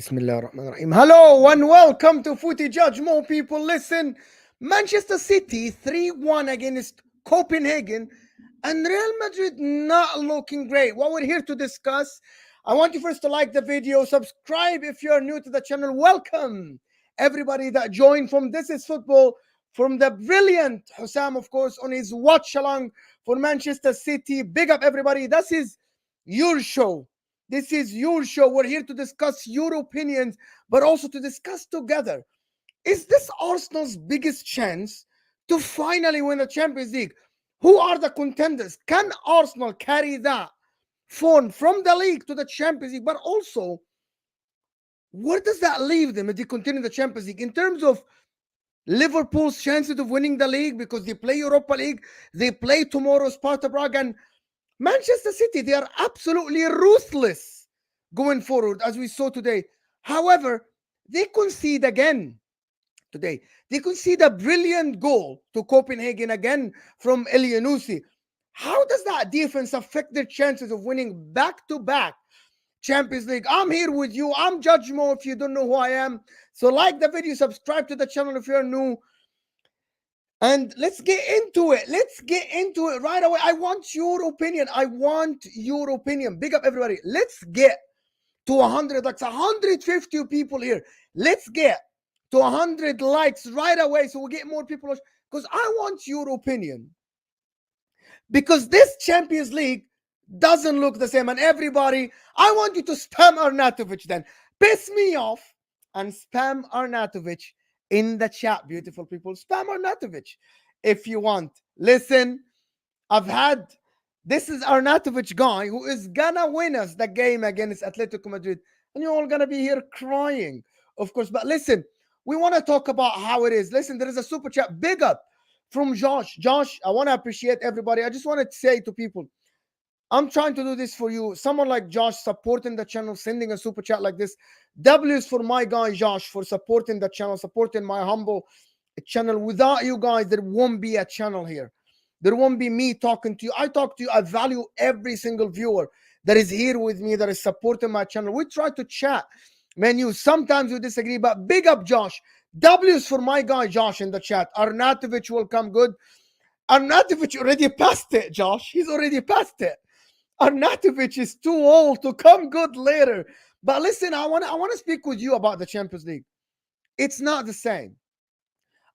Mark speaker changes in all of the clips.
Speaker 1: Bismillah ar-Rahman ar-Rahim. Hello and welcome to Footy Judge. More people listen. Manchester City 3-1 against Copenhagen and Real Madrid not looking great. What we're here to discuss. I want you first to like the video, subscribe if you're new to the channel. Welcome everybody that joined from This Is Football, from the brilliant Hussam, of course, on his watch along for Manchester City. Big up everybody. This is your show. This is your show. We're here to discuss your opinions, but also to discuss together. Is this Arsenal's biggest chance to finally win the Champions League? Who are the contenders? Can Arsenal carry that form from the league to the Champions League? But also, where does that leave them if they continue the Champions League? In terms of Liverpool's chances of winning the league, because they play Europa League, they play tomorrow Sparta Prague, and Manchester City, they are absolutely ruthless going forward, as we saw today. However, they concede again today. They concede a brilliant goal to Copenhagen again from Elyounoussi. How does that defense affect their chances of winning back-to-back Champions League? I'm here with you. I'm Judge Mo if you don't know who I am. So like the video, subscribe to the channel if you're new. And let's get into it. Let's get into it right away. I want your opinion. I want your opinion. Big up everybody. Let's get to 100 likes. 150 people here. Let's get to 100 likes right away so we get more people. Because I want your opinion. Because this Champions League doesn't look the same. And everybody, I want you to spam Arnautovic then. Piss me off and spam Arnautovic in the chat, beautiful people. Spam Arnautovic if you want. Listen, this is Arnautovic guy who is gonna win us the game against Atletico Madrid. And you're all gonna be here crying, of course. But listen, we want to talk about how it is. Listen, there is a super chat. Big up from Josh. Josh, I want to appreciate everybody. I just want to say to people, I'm trying to do this for you. Someone like Josh supporting the channel, sending a super chat like this. W is for my guy Josh for supporting the channel, supporting my humble channel. Without you guys, there won't be a channel here. There won't be me talking to you. I talk to you. I value every single viewer that is here with me, that is supporting my channel. We try to chat. Man, sometimes we disagree, but big up Josh. W is for my guy Josh in the chat. Arnautovic will come good. Arnautovic already passed it, Josh. He's already passed it. Arnautovic is too old to come good later. But listen, I want to speak with you about the Champions League. It's not the same.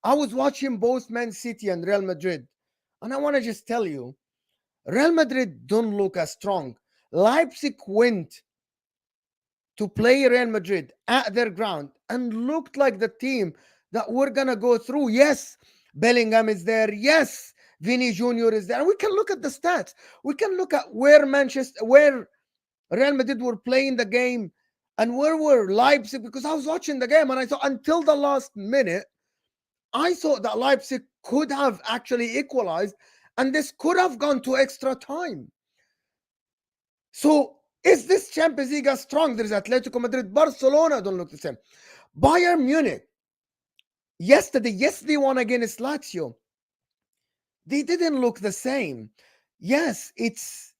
Speaker 1: I was watching both Man City and Real Madrid, and I want to just tell you, Real Madrid don't look as strong. Leipzig went to play Real Madrid at their ground and looked like the team that we're going to go through. Yes, Bellingham is there. Yes, Vinny Jr. is there. And we can look at the stats. We can look at where Real Madrid were playing the game and where were Leipzig, because I was watching the game and I thought until the last minute, I thought that Leipzig could have actually equalized and this could have gone to extra time. So is this Champions League as strong? There's Atletico Madrid, Barcelona don't look the same. Bayern Munich, yesterday, yes, they won against Lazio. They didn't look the same. Yes, it's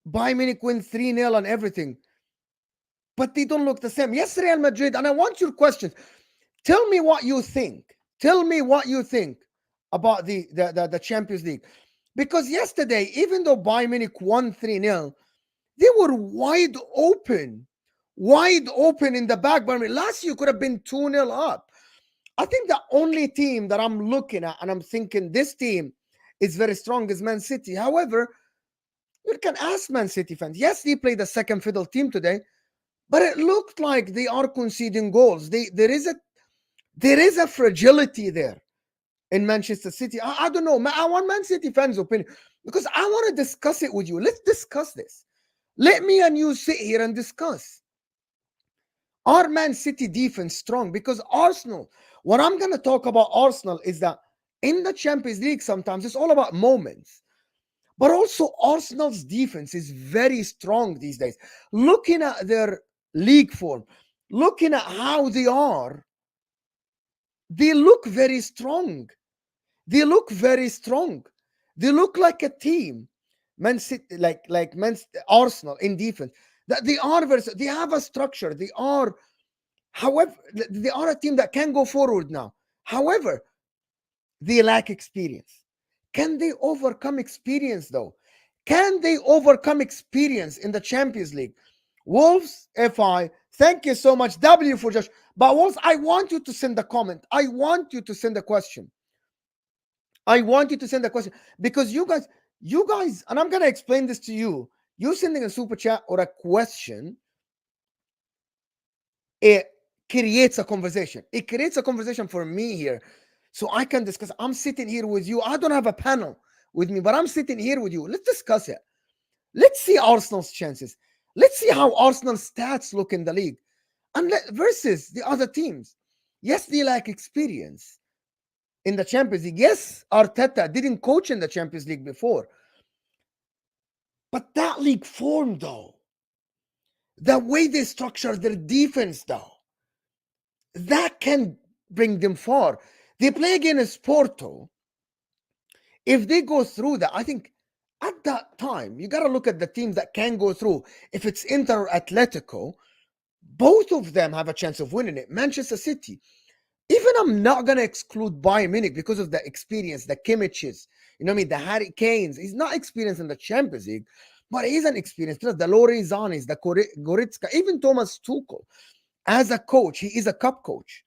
Speaker 1: Bayern Munich win 3-0 and everything, but they don't look the same. Yes, Real Madrid, and I want your questions. Tell me what you think. Tell me what you think about the Champions League. Because yesterday, even though Bayern Munich won 3-0, they were wide open in the back. But last year could have been 2-0 up. I think the only team that I'm looking at and I'm thinking this team is very strong is Man City. However, you can ask Man City fans. Yes, they played the second fiddle team today, but it looked like they are conceding goals. There is a fragility there in Manchester City. I don't know. I want Man City fans' opinion because I want to discuss it with you. Let's discuss this. Let me and you sit here and discuss. Are Man City defense strong? Because Arsenal, what I'm going to talk about Arsenal is that in the Champions League, sometimes it's all about moments. But also Arsenal's defense is very strong these days. Looking at their league form, looking at how they are, they look very strong. They look very strong. They look like a team. Man City, like Arsenal in defense. That they are they have a structure. They are, however, they are a team that can go forward now. However, they lack experience. Can they overcome experience though? Can they overcome experience in the Champions League? Wolves, FI, thank you so much. W for Josh. But Wolves, I want you to send a comment. I want you to send a question. I want you to send a question because you guys, and I'm gonna explain this to you. You sending a super chat or a question, it creates a conversation. It creates a conversation for me here, so I can discuss. I'm sitting here with you. I don't have a panel with me, but I'm sitting here with you. Let's discuss it. Let's see Arsenal's chances. Let's see how Arsenal's stats look in the league, and versus the other teams. Yes, they lack experience in the Champions League. Yes, Arteta didn't coach in the Champions League before. But that league form, though, the way they structure their defense, though, that can bring them far. They play against Porto. If they go through that, I think at that time, you got to look at the teams that can go through. If it's Inter or Atletico, both of them have a chance of winning it. Manchester City. Even I'm not going to exclude Bayern Munich because of the experience, the Kimmiches, you know what I mean, the Harry Kanes. He's not experienced in the Champions League, but he's an experienced player. The Lorenzanis, the Goretzka, even Thomas Tuchel. As a coach, he is a cup coach.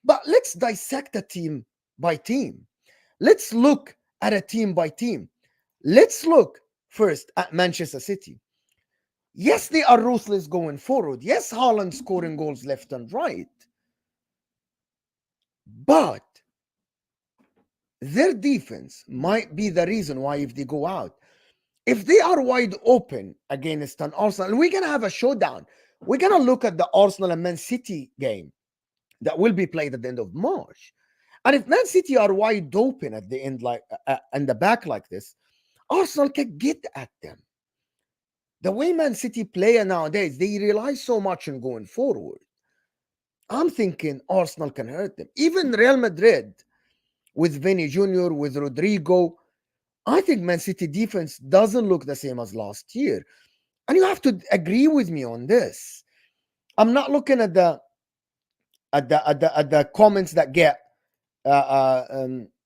Speaker 1: But let's dissect a team by team. Let's look at a team by team. Let's look first at Manchester City. Yes, they are ruthless going forward. Yes, Haaland scoring goals left and right. But their defense might be the reason why if they go out. If they are wide open against an Arsenal, and we're going to have a showdown. We're going to look at the Arsenal and Man City game that will be played at the end of March. And if Man City are wide open at the end, like in the back like this, Arsenal can get at them. The way Man City play nowadays, they rely so much on going forward. I'm thinking Arsenal can hurt them. Even Real Madrid with Vinny Jr., with Rodrigo, I think Man City defense doesn't look the same as last year. And you have to agree with me on this. I'm not looking at the comments that get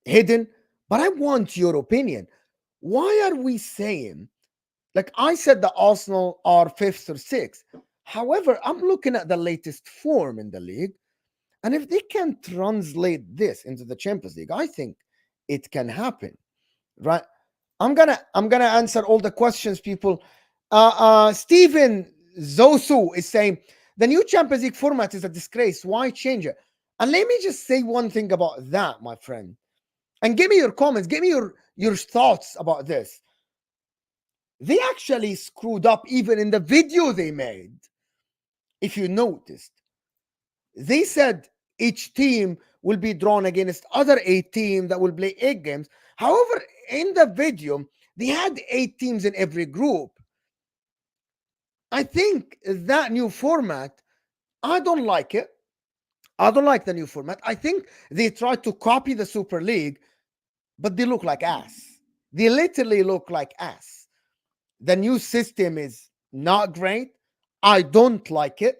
Speaker 1: hidden, but I want your opinion. Why are we saying, like I said, the Arsenal are 5th or 6th? However, I'm looking at the latest form in the league, and if they can translate this into the Champions League, I think it can happen, right? I'm gonna answer all the questions, people. Steven Zosu is saying the new Champions League format is a disgrace. Why change it? And let me just say one thing about that, my friend. And give me your comments. Give me your thoughts about this. They actually screwed up even in the video they made. If you noticed, they said each team will be drawn against other 8 teams that will play 8 games. However, in the video, they had 8 teams in every group. I think that new format, I don't like it. I don't like the new format. I think they tried to copy the Super League, but they look like ass. They literally look like ass. The new system is not great. I don't like it.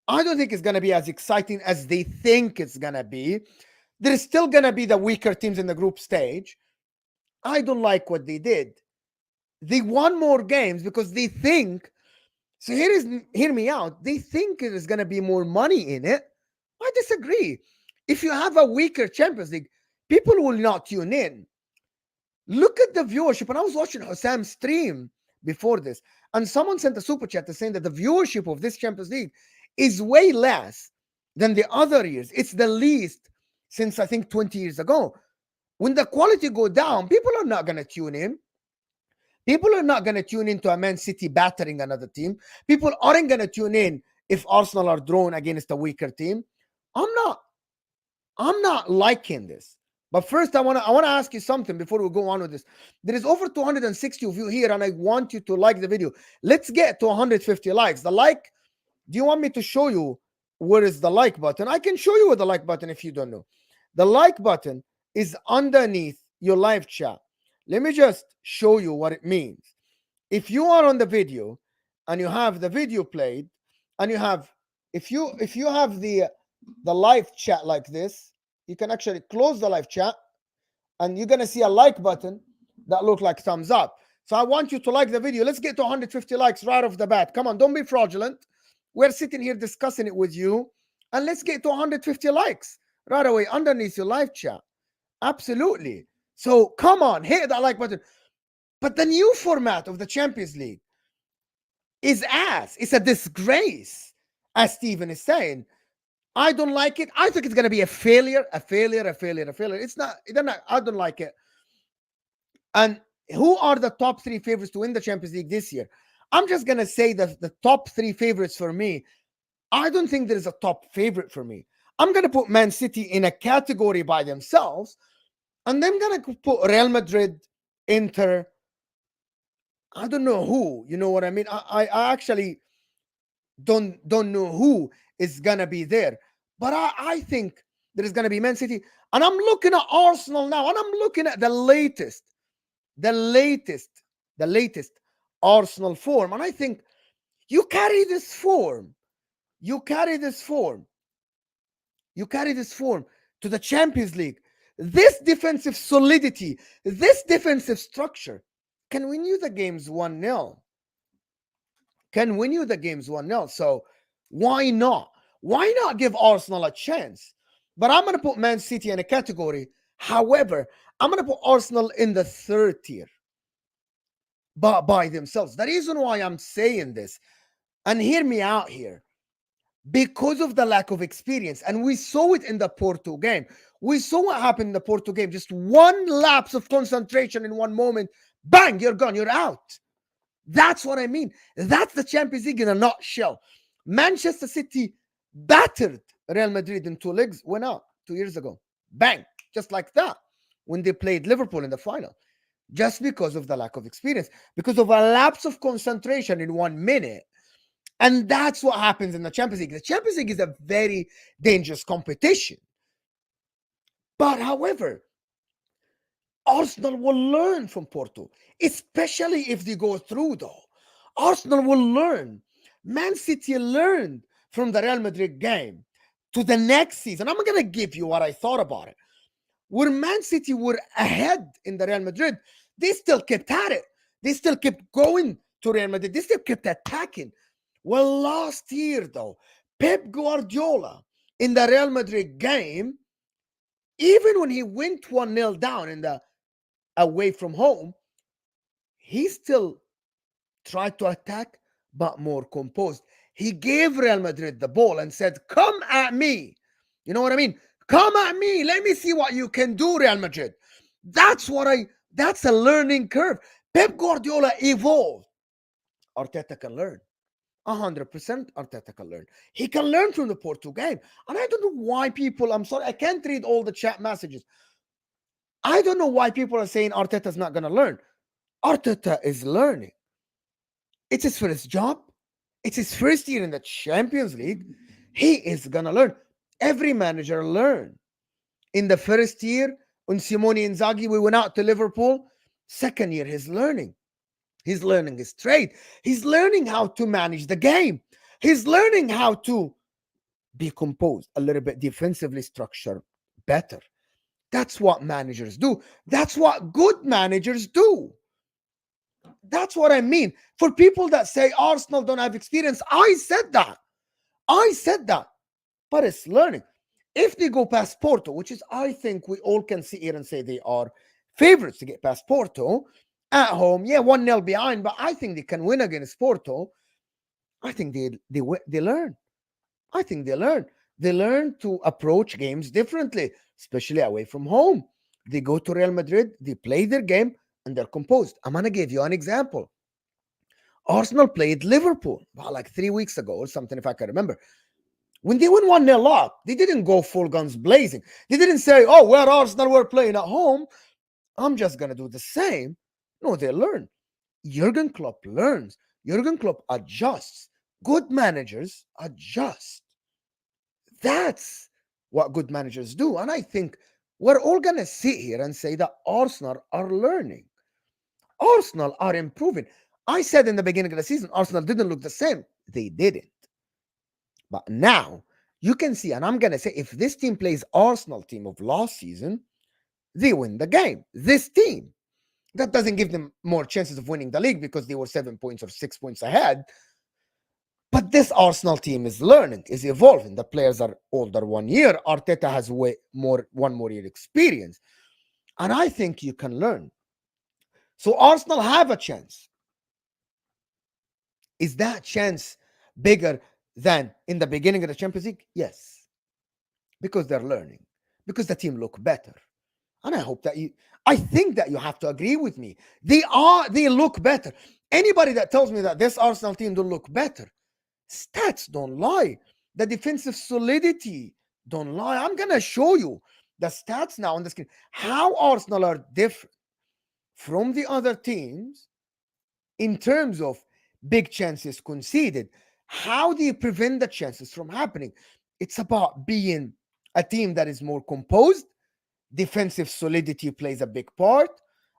Speaker 1: I don't think it's going to be as exciting as they think it's going to be. There's still going to be the weaker teams in the group stage. I don't like what they did. They won more games because they think, so hear me out, they think there's going to be more money in it. I disagree. If you have a weaker Champions League, people will not tune in. Look at the viewership. And I was watching Hossam's stream before this, and someone sent a super chat saying that the viewership of this Champions League is way less than the other years. It's the least since I think 20 years ago. When the quality go down, people are not going to tune in. People are not going to tune into a Man City battering another team. People aren't going to tune in if Arsenal are drawn against a weaker team. I'm not liking this. But first, I want to ask you something before we go on with this. There is over 260 of you here, and I want you to like the video. Let's get to 150 likes. The like, do you want me to show you where is the like button? I can show you where the like button if you don't know. The like button is underneath your live chat. Let me just show you what it means. If you are on the video and you have the video played, and you have, if you have the live chat like this, you can actually close the live chat, and you're gonna see a like button that look like thumbs up. So I want you to like the video. Let's get to 150 likes right off the bat. Come on, don't be fraudulent. We're sitting here discussing it with you, and let's get to 150 likes right away underneath your live chat. Absolutely. So come on, hit that like button. But the new format of the Champions League is ass. It's a disgrace, as Steven is saying. I don't like it. I think it's going to be a failure, a failure, a failure, a failure. It's not, I don't like it. And who are the top three favorites to win the Champions League this year? I'm just going to say that the top three favorites for me, I don't think there's a top favorite for me. I'm going to put Man City in a category by themselves, and then I'm going to put Real Madrid, Inter, I don't know who, you know what I mean? I actually don't know who is going to be there. But I think there is going to be Man City. And I'm looking at Arsenal now, and I'm looking at the latest Arsenal form. And I think you carry this form to the Champions League. This defensive solidity, this defensive structure can win you the games 1-0. Can win you the games 1-0. So why not? Why not give Arsenal a chance? But I'm going to put Man City in a category. However, I'm going to put Arsenal in the third tier, but by themselves. The reason why I'm saying this, and hear me out here, because of the lack of experience. And we saw it in the Porto game. We saw what happened in the Porto game. Just one lapse of concentration in one moment, bang, you're gone, you're out. That's what I mean. That's the Champions League in a nutshell. Manchester City battered Real Madrid in 2 legs, went out 2 years ago. Bang, just like that, when they played Liverpool in the final. Just because of the lack of experience, because of a lapse of concentration in 1 minute. And that's what happens in the Champions League. The Champions League is a very dangerous competition. But however, Arsenal will learn from Porto, especially if they go through, though. Arsenal will learn. Man City learned from the Real Madrid game to the next season. I'm going to give you what I thought about it. Where Man City were ahead in the Real Madrid, they still kept at it. They still kept going to Real Madrid. They still kept attacking. Well, last year, though, Pep Guardiola in the Real Madrid game, even when he went 1-0 down in the away from home, he still tried to attack, but more composed. He gave Real Madrid the ball and said, come at me. You know what I mean? Come at me. Let me see what you can do, Real Madrid. That's a learning curve. Pep Guardiola evolved. Arteta can learn. 100% Arteta can learn. He can learn from the Porto game. And I don't know why people, I'm sorry, I can't read all the chat messages. I don't know why people are saying Arteta's not going to learn. Arteta is learning. It's his first job. It's his first year in the Champions League. He is going to learn. Every manager learn. In the first year, when Simone Inzaghi, we went out to Liverpool. Second year, he's learning. He's learning his trade. He's learning how to manage the game. He's learning how to be composed, a little bit defensively structured better. That's what managers do. That's what good managers do. That's what I mean. For people that say Arsenal don't have experience, I said that. But it's learning. If they go past Porto, which is, I think we all can see here and say they are favorites to get past Porto at home. Yeah, 1-0 behind, but I think they can win against Porto. I think they learn. I think they learn. They learn to approach games differently, especially away from home. They go to Real Madrid, they play their game, and they're composed. I'm going to give you an example. Arsenal played Liverpool about like 3 weeks ago or something, if I can remember. When they went 1-0 up, they didn't go full guns blazing. They didn't say, oh, where Arsenal were playing at home, I'm just going to do the same. No, they learn. Jurgen Klopp learns. Jurgen Klopp adjusts. Good managers adjust. That's what good managers do. And I think we're all going to sit here and say that Arsenal are learning. Arsenal are improving. I said in the beginning of the season, Arsenal didn't look the same. They didn't. But now you can see, and I'm going to say, if this team plays Arsenal team of last season, they win the game. This team. That doesn't give them more chances of winning the league because they were 7 points or 6 points ahead. But this Arsenal team is learning, is evolving. The players are older 1 year. Arteta has one more year experience. And I think you can learn. So Arsenal have a chance. Is that chance bigger than in the beginning of the Champions League? Yes. Because they're learning. Because the team look better. And I think that you have to agree with me. They look better. Anybody that tells me that this Arsenal team don't look better, stats don't lie. The defensive solidity don't lie. I'm going to show you the stats now on the screen. How Arsenal are different from the other teams in terms of big chances conceded. How do you prevent the chances from happening? It's about being a team that is more composed. Defensive solidity plays a big part.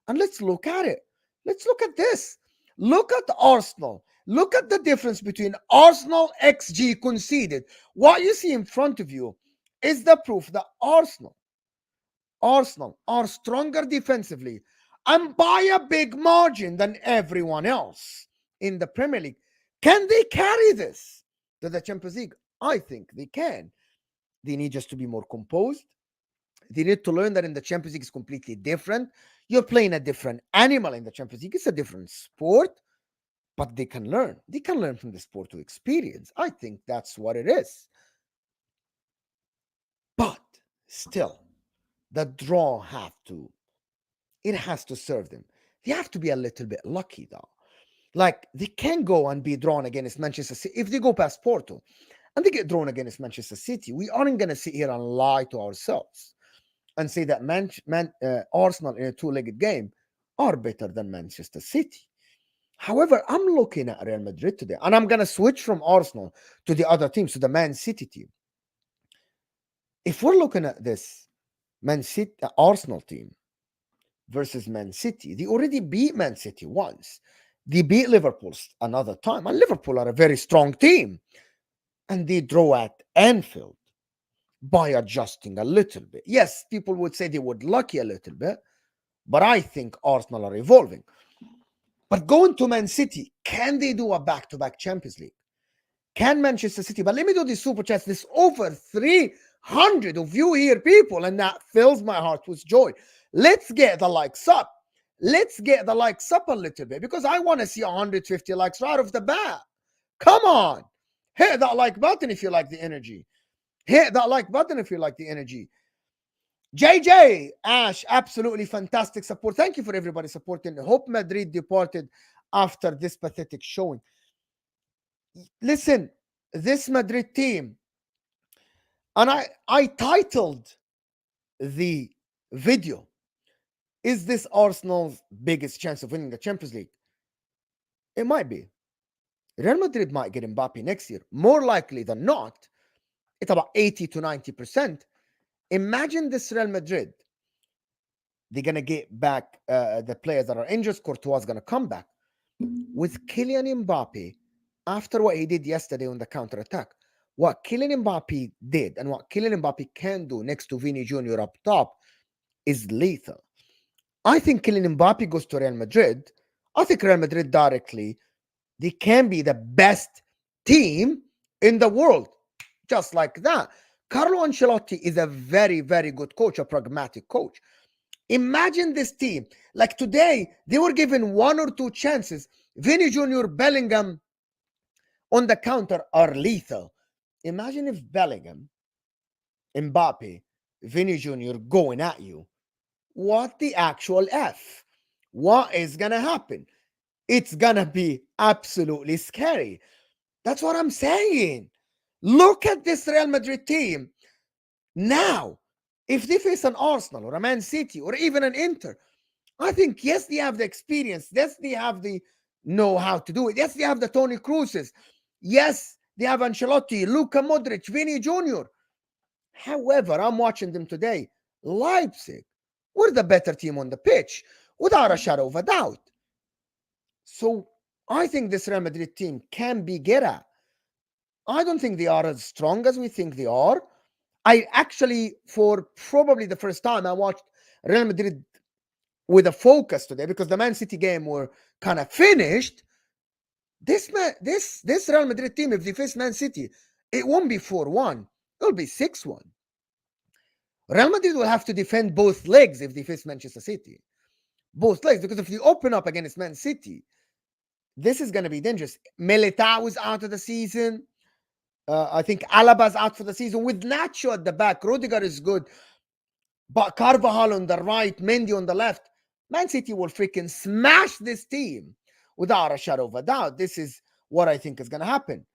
Speaker 1: And let's look at it. Let's look at this. Look at Arsenal. Look at the difference between Arsenal XG conceded. What you see in front of you is the proof that Arsenal are stronger defensively and by a big margin than everyone else in the Premier League. Can they carry this to the Champions League? I think they can. They need just to be more composed. They need to learn that in the Champions League is completely different. You're playing a different animal in the Champions League. It's a different sport, but they can learn. They can learn from the sport to experience. I think that's what it is. But still, the draw has to serve them. They have to be a little bit lucky, though. Like, they can go and be drawn against Manchester City. If they go past Porto and they get drawn against Manchester City, we aren't going to sit here and lie to ourselves and say that Arsenal in a two-legged game are better than Manchester City. However, I'm looking at Real Madrid today, and I'm going to switch from Arsenal to the other teams, to the Man City team. If we're looking at this Arsenal team versus Man City, they already beat Man City once. They beat Liverpool another time, and Liverpool are a very strong team. And they draw at Anfield by adjusting a little bit. Yes, people would say they were lucky a little bit, but I think Arsenal are evolving. But going to Man City, can they do a back-to-back Champions League? Can Manchester City? But let me do this super chat. There's over 300 of you here, people, and that fills my heart with joy. Let's get the likes up. Let's get the likes up a little bit because I want to see 150 likes right off the bat. Come on. Hit that like button if you like the energy. Hit that like button if you like the energy. JJ, Ash, absolutely fantastic support. Thank you for everybody supporting. Hope Madrid departed after this pathetic showing. Listen, this Madrid team, and I titled the video, is this Arsenal's biggest chance of winning the Champions League? It might be. Real Madrid might get Mbappe next year. More likely than not, it's about 80 to 90%. Imagine this Real Madrid. They're going to get back the players that are injured. Courtois is going to come back. With Kylian Mbappe, after what he did yesterday on the counter-attack, what Kylian Mbappe did and what Kylian Mbappe can do next to Vini Jr. up top is lethal. I think Kylian Mbappe goes to Real Madrid. I think Real Madrid directly, they can be the best team in the world. Just like that. Carlo Ancelotti is a very, very good coach, a pragmatic coach. Imagine this team. Like today, they were given one or two chances. Vini Jr., Bellingham on the counter are lethal. Imagine if Bellingham, Mbappe, Vini Jr. going at you. What the actual F? What is going to happen? It's going to be absolutely scary. That's what I'm saying. Look at this Real Madrid team. Now, if they face an Arsenal or a Man City or even an Inter, I think, yes, they have the experience. Yes, they have the know-how to do it. Yes, they have the Toni Krooses. Yes, they have Ancelotti, Luka Modric, Vini Jr. However, I'm watching them today. Leipzig, we're the better team on the pitch, without a shadow of a doubt. So I think this Real Madrid team can be get at. I don't think they are as strong as we think they are. I actually, for probably the first time, I watched Real Madrid with a focus today because the Man City game were kind of finished. This Real Madrid team, if they face Man City, it won't be 4-1. It'll be 6-1. Real Madrid will have to defend both legs if they face Manchester City. Both legs, because if you open up against Man City, this is going to be dangerous. Militao is out of the season. I think Alaba's out for the season. With Nacho at the back, Rudiger is good. But Carvajal on the right, Mendy on the left. Man City will freaking smash this team without a shadow of a doubt. This is what I think is going to happen.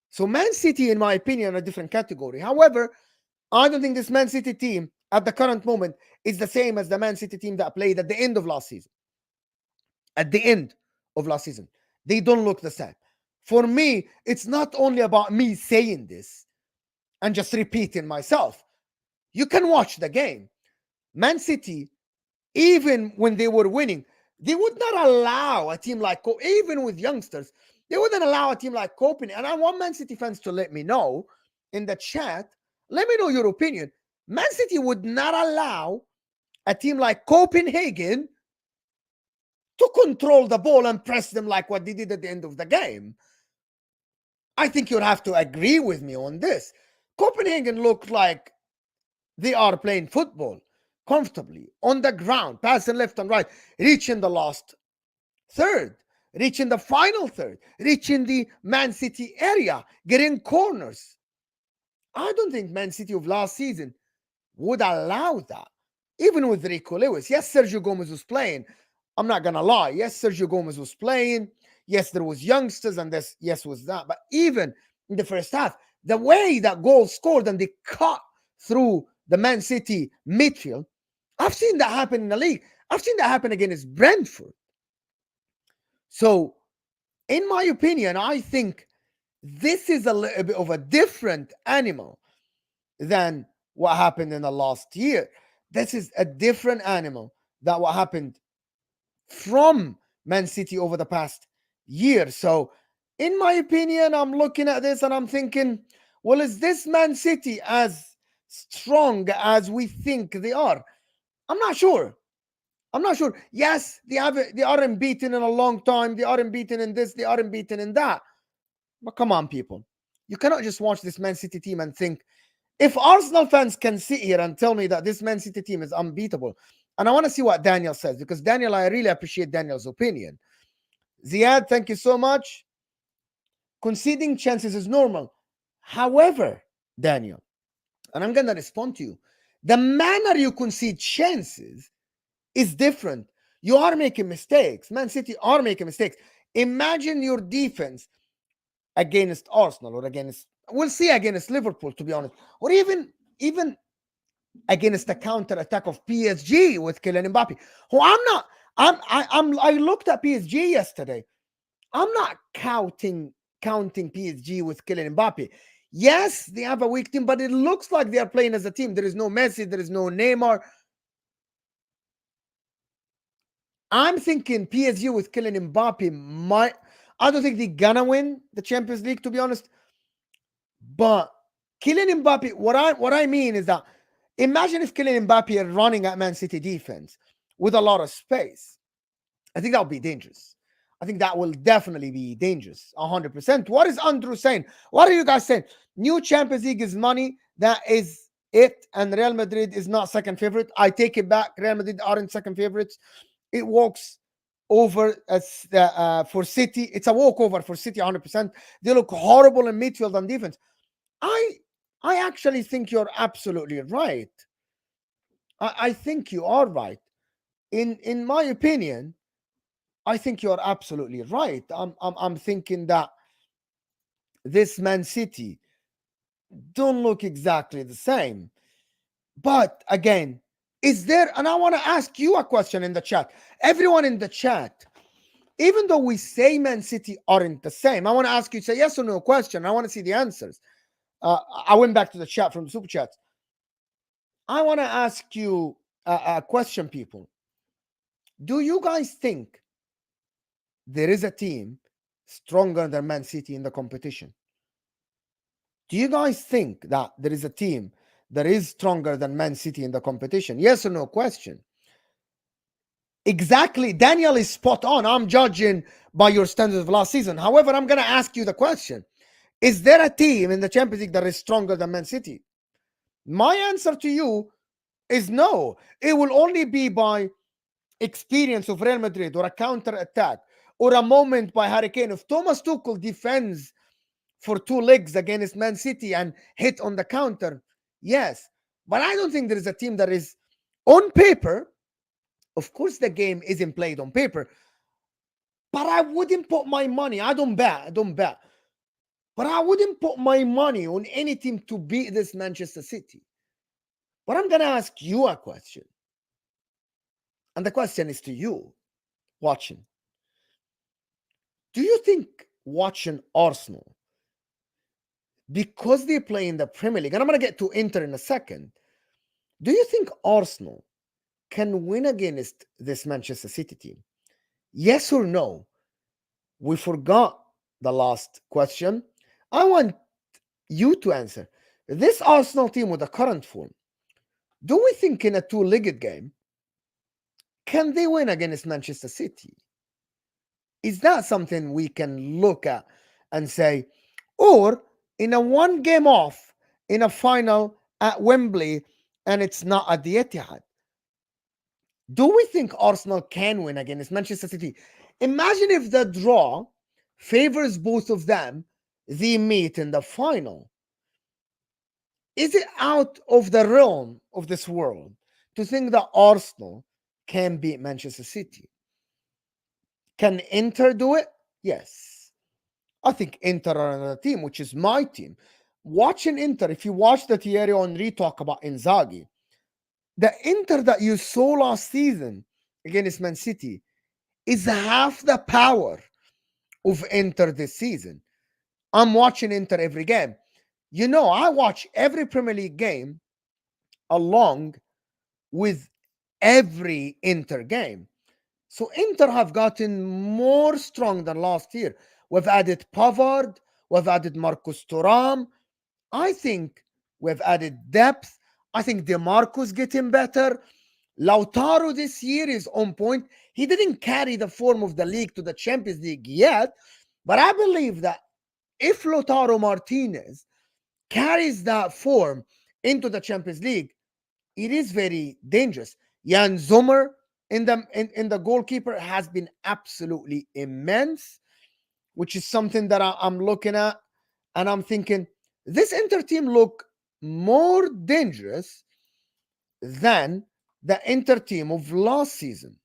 Speaker 1: So Man City, in my opinion, a different category. However, I don't think this Man City team at the current moment is the same as the Man City team that played at the end of last season. At the end of last season, they don't look the same. For me, it's not only about me saying this and just repeating myself. You can watch the game. Man City, even when they were winning, they would not allow a team like, even with youngsters, they wouldn't allow a team like Copenhagen. And I want Man City fans to let me know in the chat, let me know your opinion. Man City would not allow a team like Copenhagen to control the ball and press them like what they did at the end of the game. I think you'd have to agree with me on this. Copenhagen looked like they are playing football comfortably on the ground, passing left and right, reaching the last third, reaching the final third, reaching the Man City area, getting corners. I don't think Man City of last season would allow that, even with Rico Lewis. Yes, Sergio Gomez was playing. I'm not going to lie. Yes, Sergio Gomez was playing. Yes, there was youngsters and this, yes, was that. But even in the first half, the way that goal scored and they cut through the Man City midfield, I've seen that happen in the league. I've seen that happen against Brentford. So, in my opinion, I think this is a little bit of a different animal than what happened in the last year. This is a different animal than what happened from Man City over the past year. So, in my opinion, I'm looking at this and I'm thinking, well, is this Man City as strong as we think they are? I'm not sure. I'm not sure. Yes, they aren't beaten in a long time. They aren't beaten in this. They aren't beaten in that. But come on, people. You cannot just watch this Man City team and think, if Arsenal fans can sit here and tell me that this Man City team is unbeatable, and I want to see what Daniel says, because Daniel, I really appreciate Daniel's opinion. Ziad, thank you so much. Conceding chances is normal. However, Daniel, and I'm going to respond to you, the manner you concede chances is different. You are making mistakes. Man City are making mistakes. Imagine your defense against Arsenal or against, we'll see, against Liverpool, to be honest, or even against the counter attack of PSG with Kylian Mbappe. Who I looked at PSG yesterday. I'm not counting PSG with Kylian Mbappe. Yes, they have a weak team, but it looks like they are playing as a team. There is no Messi, there is no Neymar. I'm thinking PSG with Kylian Mbappe might. I don't think they're gonna win the Champions League, to be honest. But Kylian Mbappe, what I mean is that imagine if Kylian Mbappe are running at Man City defense with a lot of space. I think that would be dangerous. I think that will definitely be dangerous, 100%. What is Andrew saying? What are you guys saying? New Champions League is money. That is it. And Real Madrid is not second favorite. I take it back. Real Madrid aren't second favorites. It walks over as for City. It's a walkover for City, 100%. They look horrible in midfield and defense. I actually think you're absolutely right. I think you are right. In my opinion, I think you're absolutely right. I'm thinking that this Man City don't look exactly the same. But again, is there, and I want to ask you a question in the chat. Everyone in the chat, even though we say Man City aren't the same, I want to ask you, say yes or no question. I want to see the answers. I went back to the chat from the super chats. I want to ask you a question, people. Do you guys think there is a team stronger than Man City in the competition? Do you guys think that there is a team that is stronger than Man City in the competition? Yes or no question? Exactly. Daniel is spot on. I'm judging by your standards of last season. However, I'm going to ask you the question. Is there a team in the Champions League that is stronger than Man City? My answer to you is no. It will only be by experience of Real Madrid or a counter attack or a moment by Harry Kane. If Thomas Tuchel defends for two legs against Man City and hit on the counter, yes. But I don't think there is a team that is on paper. Of course, the game isn't played on paper, but I wouldn't put my money. I don't bet. But I wouldn't put my money on any team to beat this Manchester City. But I'm going to ask you a question. And the question is to you watching. Do you think watching Arsenal, because they play in the Premier League, and I'm going to get to Inter in a second, do you think Arsenal can win against this Manchester City team? Yes or no? We forgot the last question. I want you to answer. This Arsenal team with the current form, do we think in a two-legged game, can they win against Manchester City? Is that something we can look at and say, or in a one game off in a final at Wembley and it's not at the Etihad? Do we think Arsenal can win against Manchester City? Imagine if the draw favors both of them, they meet in the final. Is it out of the realm of this world to think that Arsenal can beat Manchester City? Can Inter do it? Yes. I think Inter are another team, which is my team. Watching Inter, if you watch the Thierry Henry talk about Inzaghi, the Inter that you saw last season against Man City is half the power of Inter this season. I'm watching Inter every game. You know, I watch every Premier League game along with every Inter game. So Inter have gotten more strong than last year. We've added Pavard, we've added Marcus Thuram. I think we've added depth. I think DeMarco's getting better. Lautaro this year is on point. He didn't carry the form of the league to the Champions League yet, but I believe that if Lautaro Martinez carries that form into the Champions League, it is very dangerous. Jan Sommer in the goalkeeper has been absolutely immense, which is something that I'm looking at, and I'm thinking this Inter team look more dangerous than the Inter team of last season.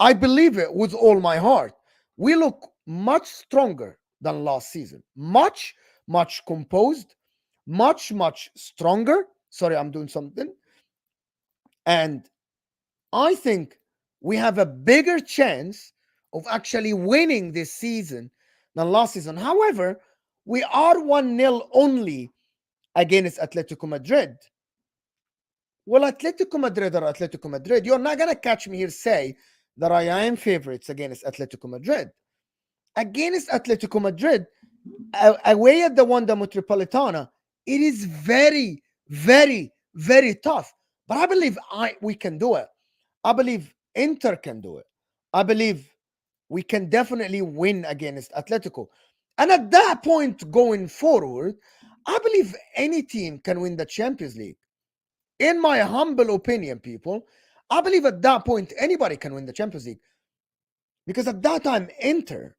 Speaker 1: I believe it with all my heart. We look much stronger than last season. Much composed, much stronger. Sorry, I'm doing something. And I think we have a bigger chance of actually winning this season than last season. However, we are 1-0 only against Atletico Madrid. Well, Atletico Madrid are Atletico Madrid. You're not going to catch me here say that I am favorites against Atletico Madrid. Against Atletico Madrid, away at the Wanda Metropolitana, it is very tough. But I believe we can do it. I believe Inter can do it. I believe we can definitely win against Atletico. And at that point going forward, I believe any team can win the Champions League. In my humble opinion, people, I believe at that point anybody can win the Champions League. Because at that time, Inter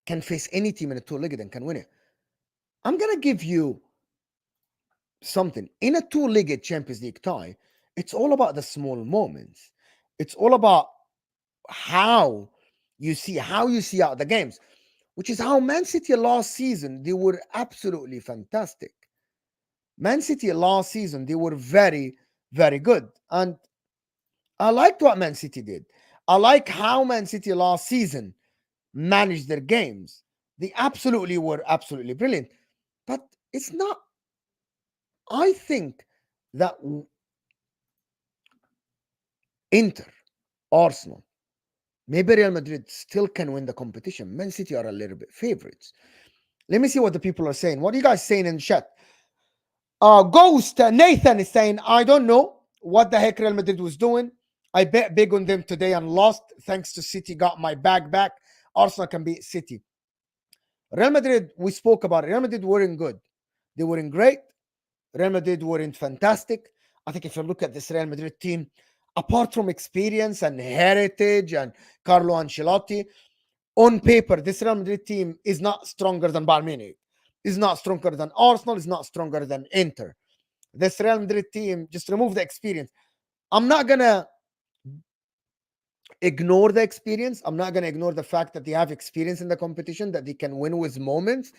Speaker 1: can face any team in a two-legged and can win it. I'm going to give you something. In a two-legged Champions League tie, it's all about the small moments. It's all about how you see out the games, which is how Man City last season, they were absolutely fantastic. Man City last season, they were very good. And I liked what Man City did. I like how Man City last season managed their games. They were absolutely brilliant. But it's not, I think that Inter Arsenal. Maybe Real Madrid still can win the competition. Man City are a little bit favorites. Let me see what the people are saying. What are you guys saying in the chat? Ghost Nathan is saying, I don't know what the heck Real Madrid was doing. I bet big on them today and lost. Thanks to City, got my bag back. Arsenal can beat City. Real Madrid, we spoke about it. Real Madrid weren't good. They weren't great. Real Madrid weren't fantastic. I think if you look at this Real Madrid team, apart from experience and heritage and Carlo Ancelotti, on paper, this Real Madrid team is not stronger than Bayern Munich. Is not stronger than Arsenal. Is not stronger than Inter. This Real Madrid team, just remove the experience. I'm not gonna ignore the experience. I'm not gonna ignore the fact that they have experience in the competition, that they can win with moments.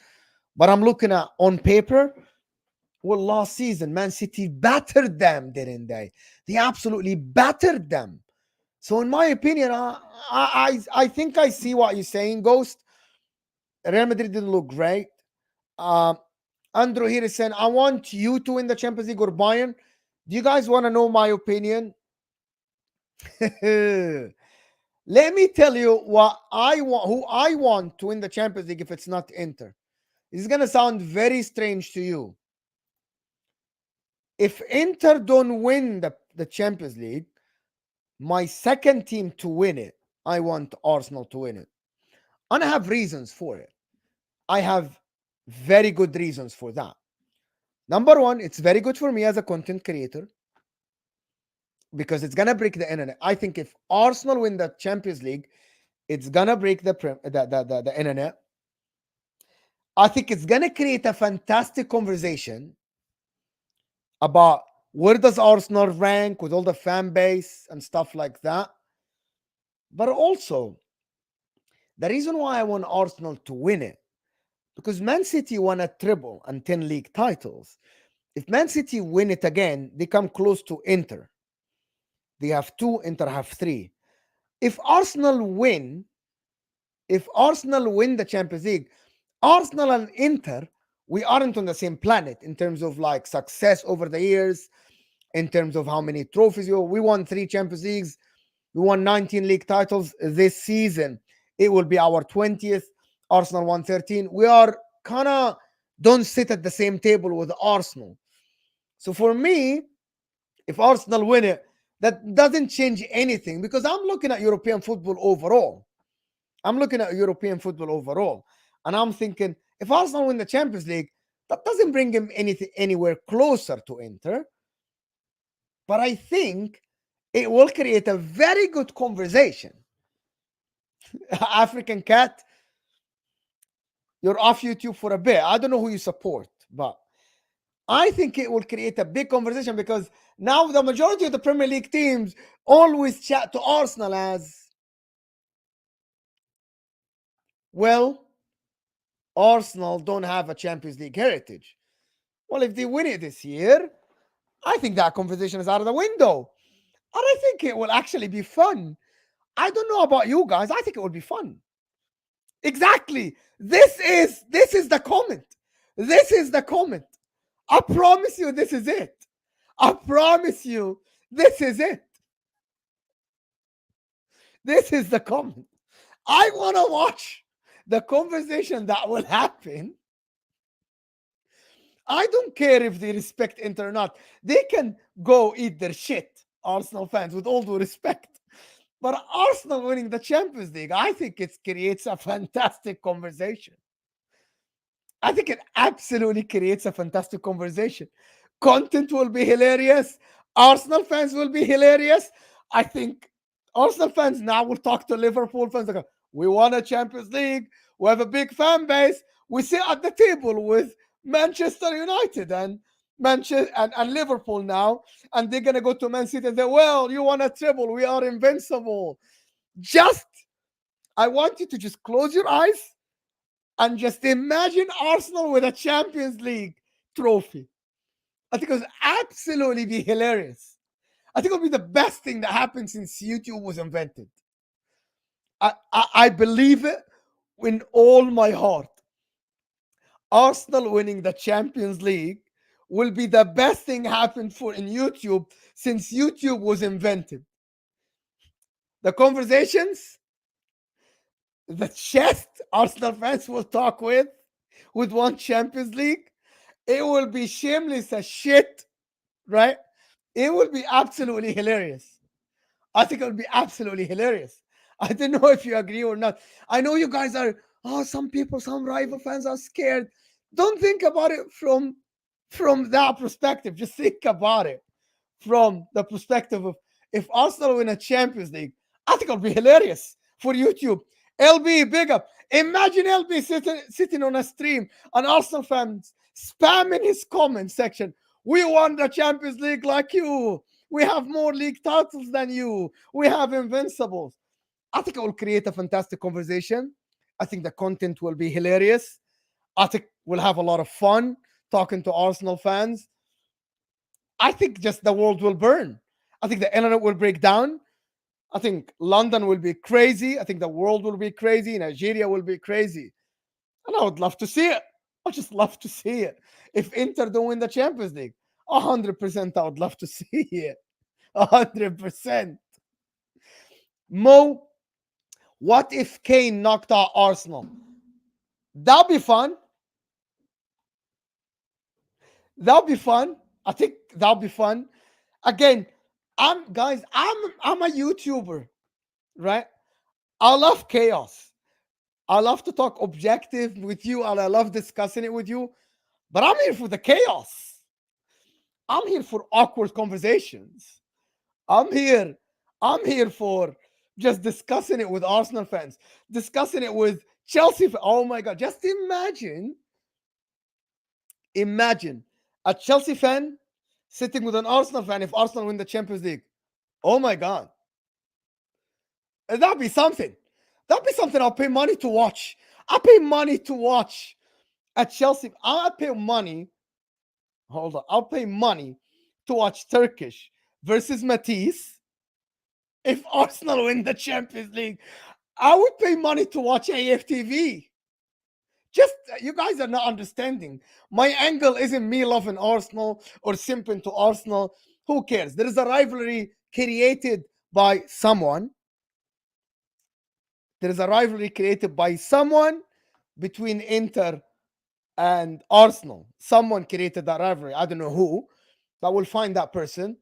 Speaker 1: But I'm looking at on paper. Well, last season, Man City battered them, didn't they? They absolutely battered them. So, in my opinion, I think I see what you're saying, Ghost. Real Madrid didn't look great. Andrew here is saying, I want you to win the Champions League or Bayern. Do you guys want to know my opinion? Let me tell you what I want, who I want to win the Champions League if it's not Inter. This is going to sound very strange to you. If Inter don't win the Champions League, my second team to win it, I want Arsenal to win it. And I have reasons for it. I have very good reasons for that. Number one, it's very good for me as a content creator because it's going to break the internet. I think if Arsenal win the Champions League, it's going to break the internet. I think it's going to create a fantastic conversation about where does Arsenal rank with all the fan base and stuff like that. But also, the reason why I want Arsenal to win it, because Man City won a treble and 10 league titles. If Man City win it again, they come close to Inter. They have 2, Inter have 3. If Arsenal win the Champions League, Arsenal and Inter, we aren't on the same planet in terms of like success over the years, in terms of how many trophies we won 3 Champions Leagues, we won 19 league titles this season. It will be our 20th. Arsenal won 13. We are kind of don't sit at the same table with Arsenal. So for me, if Arsenal win it, that doesn't change anything because I'm looking at European football overall. And I'm thinking, if Arsenal win the Champions League, that doesn't bring him anywhere closer to Inter. But I think it will create a very good conversation. African Cat, you're off YouTube for a bit. I don't know who you support, but I think it will create a big conversation because now the majority of the Premier League teams always chat to Arsenal as, well, Arsenal don't have a Champions League heritage. Well, if they win it this year, I think that conversation is out of the window. And I think it will actually be fun. I don't know about you guys. I think it will be fun. Exactly. This is the comment. This is the comment. I promise you this is it. I promise you this is it. This is the comment. I want to watch the conversation that will happen. I don't care if they respect Inter or not. They can go eat their shit, Arsenal fans, with all due respect. But Arsenal winning the Champions League, I think it creates a fantastic conversation. I think it absolutely creates a fantastic conversation. Content will be hilarious. Arsenal fans will be hilarious. I think Arsenal fans now will talk to Liverpool fans. Like, we won a Champions League. We have a big fan base. We sit at the table with Manchester United and Manchester and Liverpool now, and they're gonna go to Man City and say, "Well, you won a treble. We are invincible." I want you to just close your eyes and just imagine Arsenal with a Champions League trophy. I think it would absolutely be hilarious. I think it would be the best thing that happened since YouTube was invented. I believe it in all my heart. Arsenal winning the Champions League will be the best thing happened in YouTube since YouTube was invented. The conversations, the chest Arsenal fans will talk with one Champions League, it will be shameless as shit, right? It will be absolutely hilarious. I think it would be absolutely hilarious. I don't know if you agree or not. I know you guys are, oh, some people, some rival fans are scared. Don't think about it from that perspective. Just think about it from the perspective of if Arsenal win a Champions League, I think it'll be hilarious for YouTube. LB, big up. Imagine LB sitting on a stream and Arsenal fans spamming his comment section. We won the Champions League like you. We have more league titles than you. We have invincibles. I think it will create a fantastic conversation. I think the content will be hilarious. I think we'll have a lot of fun talking to Arsenal fans. I think just the world will burn. I think the internet will break down. I think London will be crazy. I think the world will be crazy. Nigeria will be crazy. And I would love to see it. I just love to see it. If Inter don't win the Champions League, 100% I would love to see it. 100%. Mo, what if Kane knocked out Arsenal? That'll be fun. That'll be fun. I think that'll be fun. Again, I'm a YouTuber, right? I love chaos. I love to talk objective with you, and I love discussing it with you. But I'm here for the chaos. I'm here for awkward conversations. I'm here. I'm here for just discussing it with Arsenal fans, discussing it with Chelsea. Oh my God. Just imagine a Chelsea fan sitting with an Arsenal fan if Arsenal win the Champions League. Oh my God. That'd be something. That'd be something I'll pay money to watch. I'll pay money to watch at Chelsea. I'll pay money. Hold on. I'll pay money to watch Turkish versus Matisse. If Arsenal win the Champions League, I would pay money to watch AFTV. Just you guys are not understanding. My angle isn't me loving Arsenal or simping to Arsenal. Who cares? There is a rivalry created by someone. There is a rivalry created by someone between Inter and Arsenal. Someone created that rivalry. I don't know who, but we'll find that person.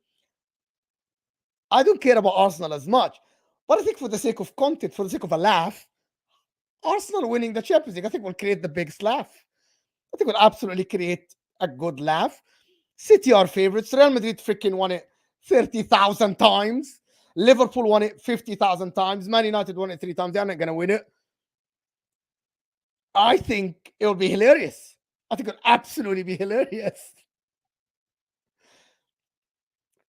Speaker 1: I don't care about Arsenal as much, but I think for the sake of content, for the sake of a laugh, Arsenal winning the Champions League, I think will create the biggest laugh. I think will absolutely create a good laugh. City are favorites. Real Madrid freaking won it 30,000 times. Liverpool won it 50,000 times. Man United won it 3 times. They're not going to win it. I think it will be hilarious. I think it will absolutely be hilarious.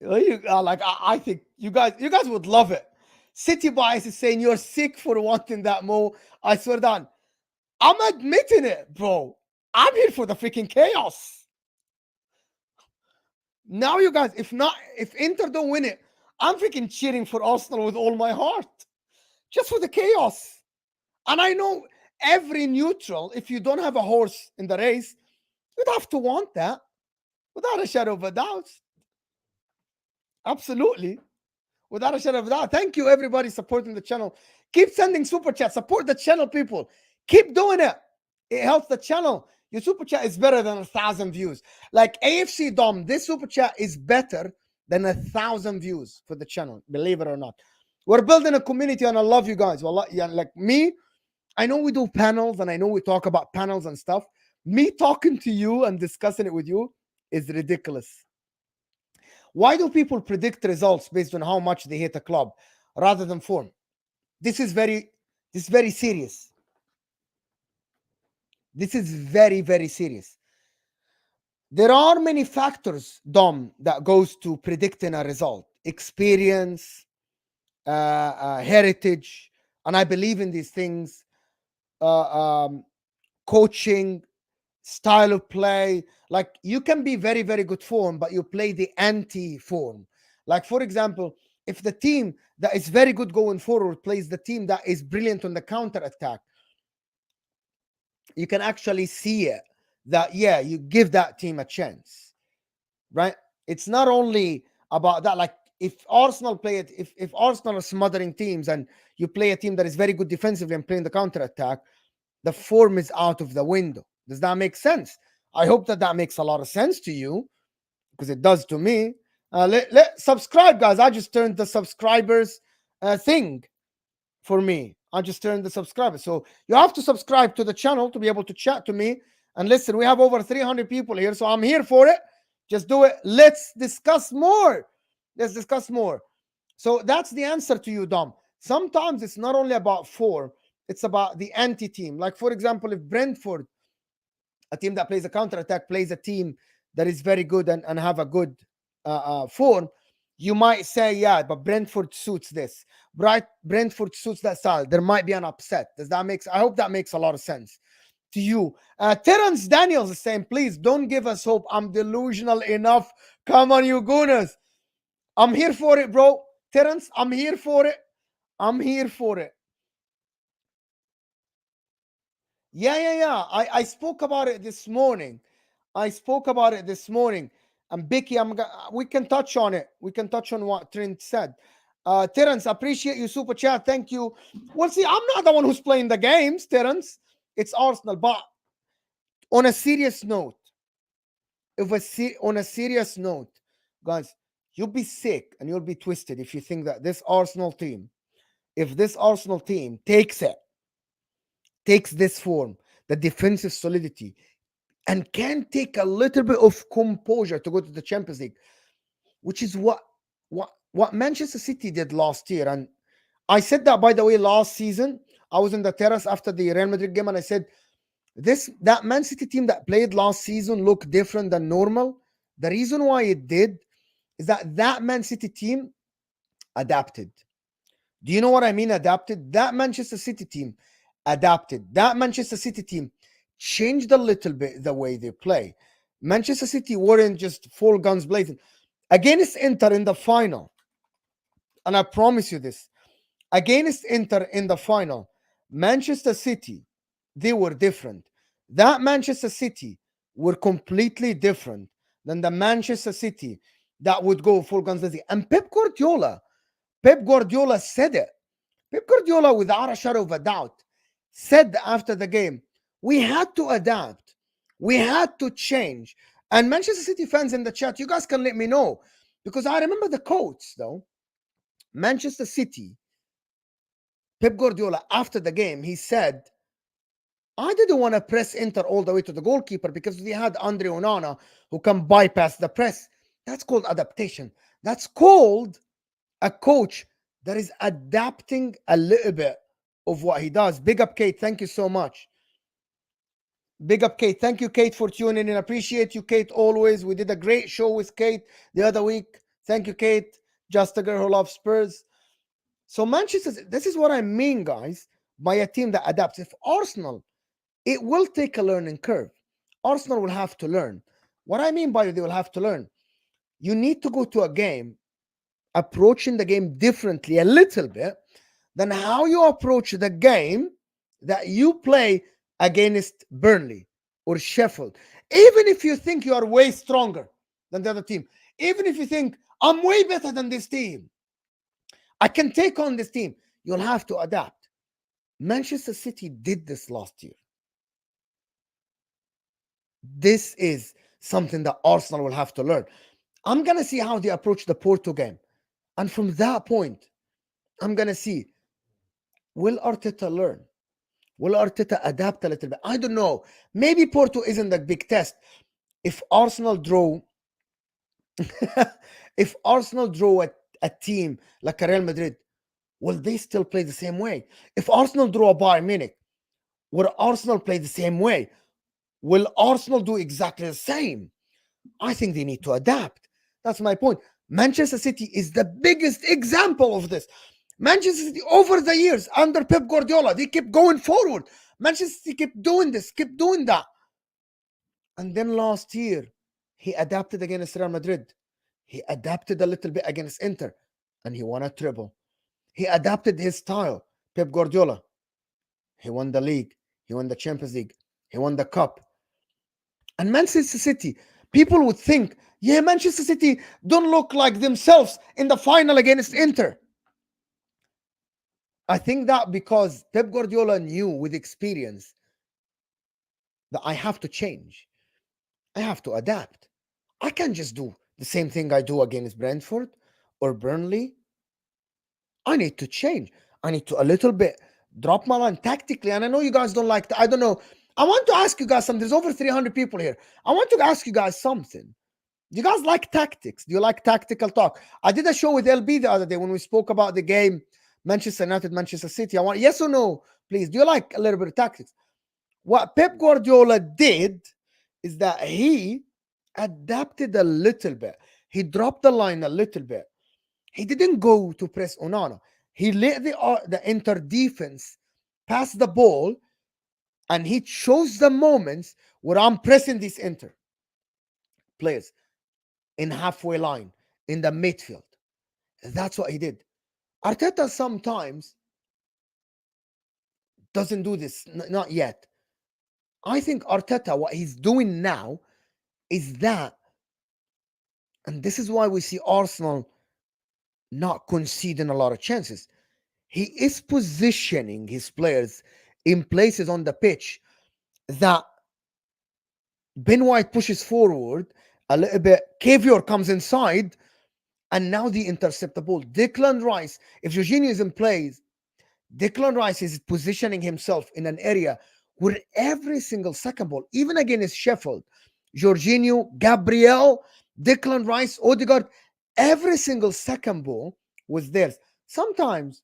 Speaker 1: I think you guys would love it. City Bias is saying you're sick for wanting that, Mo. I swear down. I'm admitting it, bro. I'm here for the freaking chaos. Now, you guys, if Inter don't win it, I'm freaking cheering for Arsenal with all my heart. Just for the chaos. And I know every neutral, if you don't have a horse in the race, you'd have to want that. Without a shadow of a doubt. Absolutely. Without a shadow of a doubt. Thank you, everybody supporting the channel. Keep sending super chat. Support the channel, people. Keep doing it. It helps the channel. Your super chat is better than 1,000 views. Like AFC Dom, this super chat is better than 1,000 views for the channel. Believe it or not. We're building a community and I love you guys. Well, yeah, like me, I know we do panels and I know we talk about panels and stuff. Me talking to you and discussing it with you is ridiculous. Why do people predict results based on how much they hate a club rather than form? This is very serious. This is very, very serious. There are many factors, Dom, that goes to predicting a result. Experience, heritage, and I believe in these things. Coaching, style of play. Like you can be very, very good form, but you play the anti-form. Like, for example, if the team that is very good going forward plays the team that is brilliant on the counter attack, you can actually see it that, yeah, you give that team a chance, right? It's not only about that. Like if Arsenal play it, if Arsenal are smothering teams and you play a team that is very good defensively and playing the counter attack, the form is out of the window. Does that make sense? I hope that that makes a lot of sense to you, because it does to me. Let subscribe, guys. I just turned the subscribers thing for me. I just turned the subscribers. So you have to subscribe to the channel to be able to chat to me. And listen, we have over 300 people here, so I'm here for it. Just do it. Let's discuss more. Let's discuss more. So that's the answer to you, Dom. Sometimes it's not only about form, it's about the anti-team. Like, for example, if Brentford, a team that plays a counter-attack, plays a team that is very good and have a good form, you might say, yeah, but Brentford suits this. Right? Brentford suits that style. There might be an upset. Does that make? I hope that makes a lot of sense to you. Terence Daniels is saying, please don't give us hope. I'm delusional enough. Come on, you gooners. I'm here for it, bro. Terence, I'm here for it. I'm here for it. Yeah. I spoke about it this morning. And Bicky, we can touch on it. We can touch on what Trent said. Terence, appreciate you, super chat. Thank you. Well, see, I'm not the one who's playing the games, Terence. It's Arsenal. But on a serious note, guys, you'll be sick and you'll be twisted if you think that this Arsenal team, if this Arsenal team takes this form, the defensive solidity, and can take a little bit of composure to go to the Champions League, which is what Manchester City did last year. And I said that, by the way, last season. I was in the terrace after the Real Madrid game and I said, that Man City team that played last season looked different than normal. The reason why it did is that Man City team adapted. Do you know what I mean, adapted? That Manchester City team adapted. That Manchester City team changed a little bit the way they play. Manchester City weren't just full guns blazing. Against Inter in the final, and I promise you this, against Inter in the final, Manchester City, they were different. That Manchester City were completely different than the Manchester City that would go full guns blazing. And Pep Guardiola said it. Pep Guardiola, without a shadow of a doubt, said after the game, we had to adapt. We had to change. And Manchester City fans in the chat, you guys can let me know, because I remember the quotes, though. Manchester City, Pep Guardiola, after the game, he said, I didn't want to press Inter all the way to the goalkeeper because we had Andre Onana who can bypass the press. That's called adaptation. That's called a coach that is adapting a little bit of what he does. Big up, Kate. Thank you so much. Big up, Kate. Thank you, Kate, for tuning in. Appreciate you, Kate, always. We did a great show with Kate the other week. Thank you, Kate. Just a girl who loves Spurs. So Manchester, this is what I mean, guys, by a team that adapts. If Arsenal, it will take a learning curve. Arsenal will have to learn. What I mean by they will have to learn, you need to go to a game approaching the game differently a little bit than how you approach the game that you play against Burnley or Sheffield. Even if you think you are way stronger than the other team, even if you think I'm way better than this team, I can take on this team, you'll have to adapt. Manchester City did this last year. This is something that Arsenal will have to learn. I'm going to see how they approach the Porto game. And from that point, I'm going to see, will Arteta learn? Will Arteta adapt a little bit? I don't know. Maybe Porto isn't a big test. If Arsenal draw, a team like Real Madrid, will they still play the same way? If Arsenal draw a Bayern Munich, will Arsenal play the same way? Will Arsenal do exactly the same? I think they need to adapt. That's my point. Manchester City is the biggest example of this. Manchester City, over the years, under Pep Guardiola, they kept going forward. Manchester City kept doing this, kept doing that. And then last year, he adapted against Real Madrid. He adapted a little bit against Inter, and he won a treble. He adapted his style, Pep Guardiola. He won the league. He won the Champions League. He won the cup. And Manchester City, people would think Yeah, Manchester City don't look like themselves in the final against Inter. I think that because Pep Guardiola knew with experience that I have to change, I have to adapt. I can't just do the same thing I do against Brentford or Burnley. I need to change. I need to a little bit drop my line tactically. And I know you guys don't like that. I don't know. I want to ask you guys something. There's over 300 people here. I want to ask you guys something. Do you guys like tactics? Do you like tactical talk? I did a show with LB the other day when we spoke about the game Manchester United, Manchester City. I want yes or no, please. Do you like a little bit of tactics? What Pep Guardiola did is that he adapted a little bit. He dropped the line a little bit. He didn't go to press Onana. He let the Inter defense pass the ball, and he chose the moments where I'm pressing these Inter players in halfway line, in the midfield. That's what he did. Arteta sometimes doesn't do this, not yet. I think Arteta, what he's doing now is that, and this is why we see Arsenal not conceding a lot of chances. He is positioning his players in places on the pitch that Ben White pushes forward a little bit, Cavior comes inside, and now they intercept the ball. Declan Rice, if Jorginho is in place, Declan Rice is positioning himself in an area where every single second ball, even against Sheffield, Jorginho, Gabriel, Declan Rice, Odegaard, every single second ball was theirs. Sometimes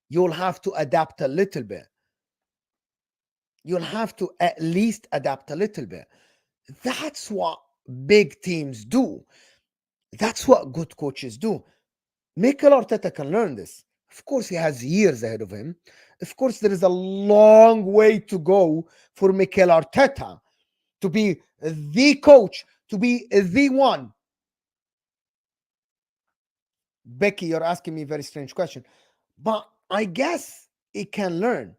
Speaker 1: you'll have to adapt a little bit. You'll have to at least adapt a little bit. That's what big teams do. That's what good coaches do. Mikel Arteta can learn this. Of course, he has years ahead of him. Of course, there is a long way to go for Mikel Arteta to be the coach, to be the one. Becky, you're asking me a very strange question. But I guess he can learn.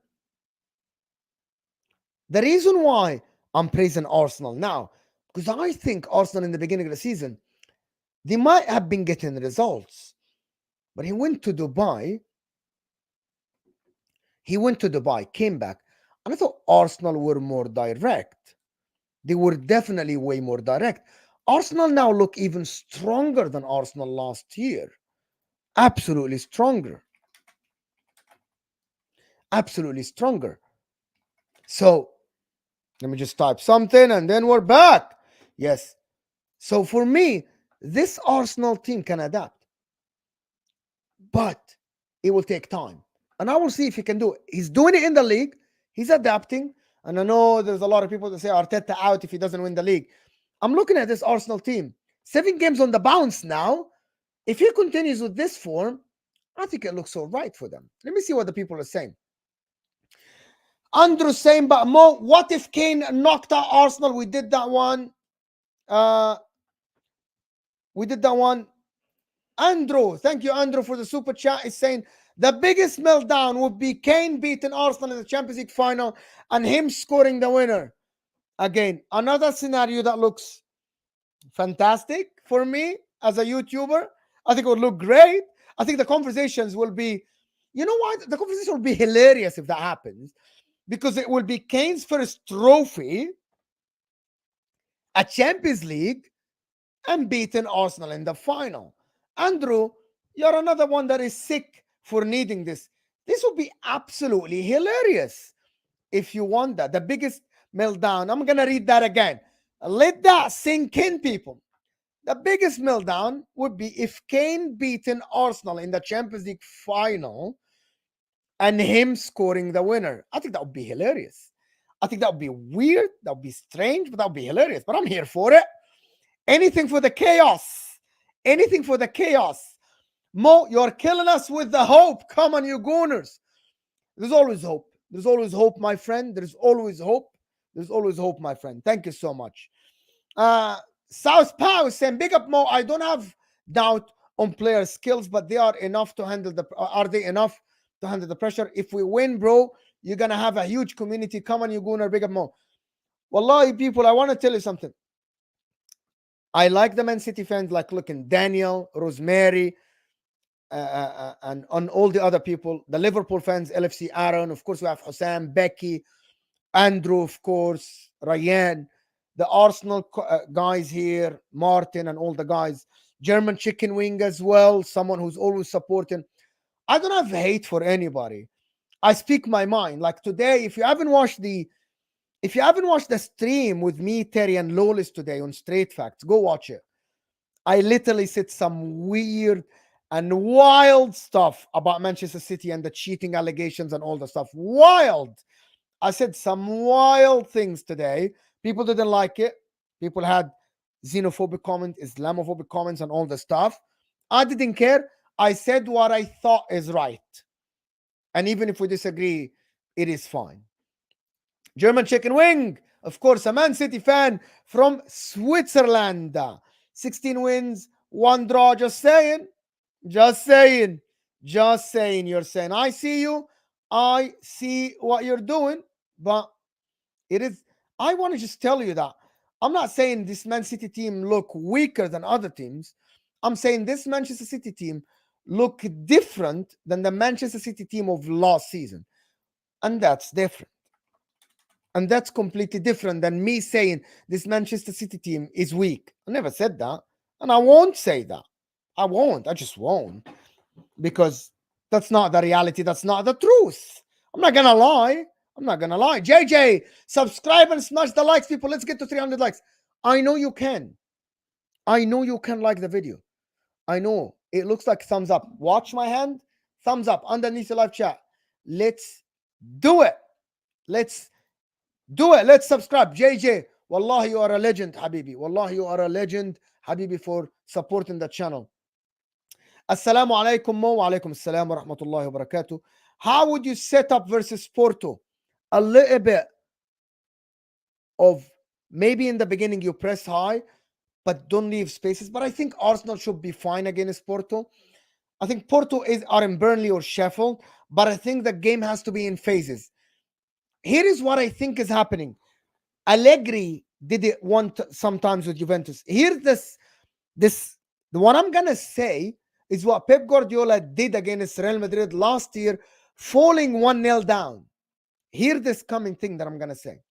Speaker 1: The reason why I'm praising Arsenal now, because I think Arsenal in the beginning of the season, they might have been getting results. But he went to Dubai, came back, and I thought Arsenal were more direct. They were definitely way more direct. Arsenal now look even stronger than Arsenal last year. Absolutely stronger. Absolutely stronger. So let me just type something and then we're back. Yes. So for me, this Arsenal team can adapt, but it will take time. And I will see if he can do it. He's doing it in the league. He's adapting. And I know there's a lot of people that say Arteta out if he doesn't win the league. I'm looking at this Arsenal team. 7 games on the bounce now. If he continues with this form, I think it looks all right for them. Let me see what the people are saying. Andrew saying, but Mo, what if Kane knocked out Arsenal? We did that one. Andrew, thank you, Andrew, for the super chat. Is saying the biggest meltdown would be Kane beating Arsenal in the Champions League final and him scoring the winner. Again, another scenario that looks fantastic for me as a YouTuber. I think it would look great. I think the conversations will be, you know what? The conversation will be hilarious if that happens, because it will be Kane's first trophy, a Champions League, and beating Arsenal in the final. Andrew, you're another one that is sick for needing this. This would be absolutely hilarious if you want that. The biggest meltdown. I'm going to read that again. Let that sink in, people. The biggest meltdown would be if Kane beating Arsenal in the Champions League final and him scoring the winner. I think that would be hilarious. I think that would be weird. That would be strange, but that would be hilarious. But I'm here for it. Anything for the chaos. Anything for the chaos. Mo, you're killing us with the hope. Come on, you Gooners. There's always hope. There's always hope, my friend. There's always hope. There's always hope, my friend. Thank you so much. Southpaw is saying, big up Mo. I don't have doubt on player skills, but they are enough to handle the. Are they enough to handle the pressure? If we win, bro, you're gonna have a huge community. Come on, you Gooner, big up Mo. Wallahi, people, I want to tell you something. I like the Man City fans, like looking Daniel, Rosemary, and on all the other people. The Liverpool fans, LFC Aaron, of course, we have Husam, Becky, Andrew, of course, Ryan, the Arsenal guys here, Martin, and all the guys. German Chicken Wing as well, someone who's always supporting. I don't have hate for anybody. I speak my mind. Like today, if you haven't watched the stream with me, Terry, and Lolis today on Straight Facts, go watch it. I literally said some weird and wild stuff about Manchester City and the cheating allegations and all the stuff. Wild. I said some wild things today. People didn't like it. People had xenophobic comments, Islamophobic comments, and all the stuff. I didn't care. I said what I thought is right. And even if we disagree, it is fine. German Chicken Wing, of course, a Man City fan from Switzerland. 16 wins, one draw. Just saying. Just saying. Just saying. You're saying, I see you. I see what you're doing. But it is, I want to just tell you that I'm not saying this Man City team look weaker than other teams. I'm saying this Manchester City team look different than the Manchester City team of last season. And that's different. And that's completely different than me saying this Manchester City team is weak. I never said that. And I won't say that. I won't. I just won't. Because that's not the reality. That's not the truth. I'm not going to lie. I'm not going to lie. JJ, subscribe and smash the likes, people. Let's get to 300 likes. I know you can. I know you can like the video. I know. It looks like thumbs up. Watch my hand. Thumbs up underneath the live chat. Let's do it. Let's do it. Let's subscribe. JJ, Wallahi, you are a legend, Habibi. Wallahi, you are a legend, Habibi, for supporting the channel. Assalamu alaikum, Mo. Wa alaikum assalam wa rahmatullahi wa barakatuh. How would you set up versus Porto? A little bit of maybe in the beginning you press high, but don't leave spaces. But I think Arsenal should be fine against Porto. I think Porto are in Burnley or Sheffield, but I think the game has to be in phases. Here is what I think is happening. Allegri did it sometimes with Juventus. Here's what I'm gonna say is what Pep Guardiola did against Real Madrid last year, falling 1-0 down. Hear this coming thing that I'm gonna say.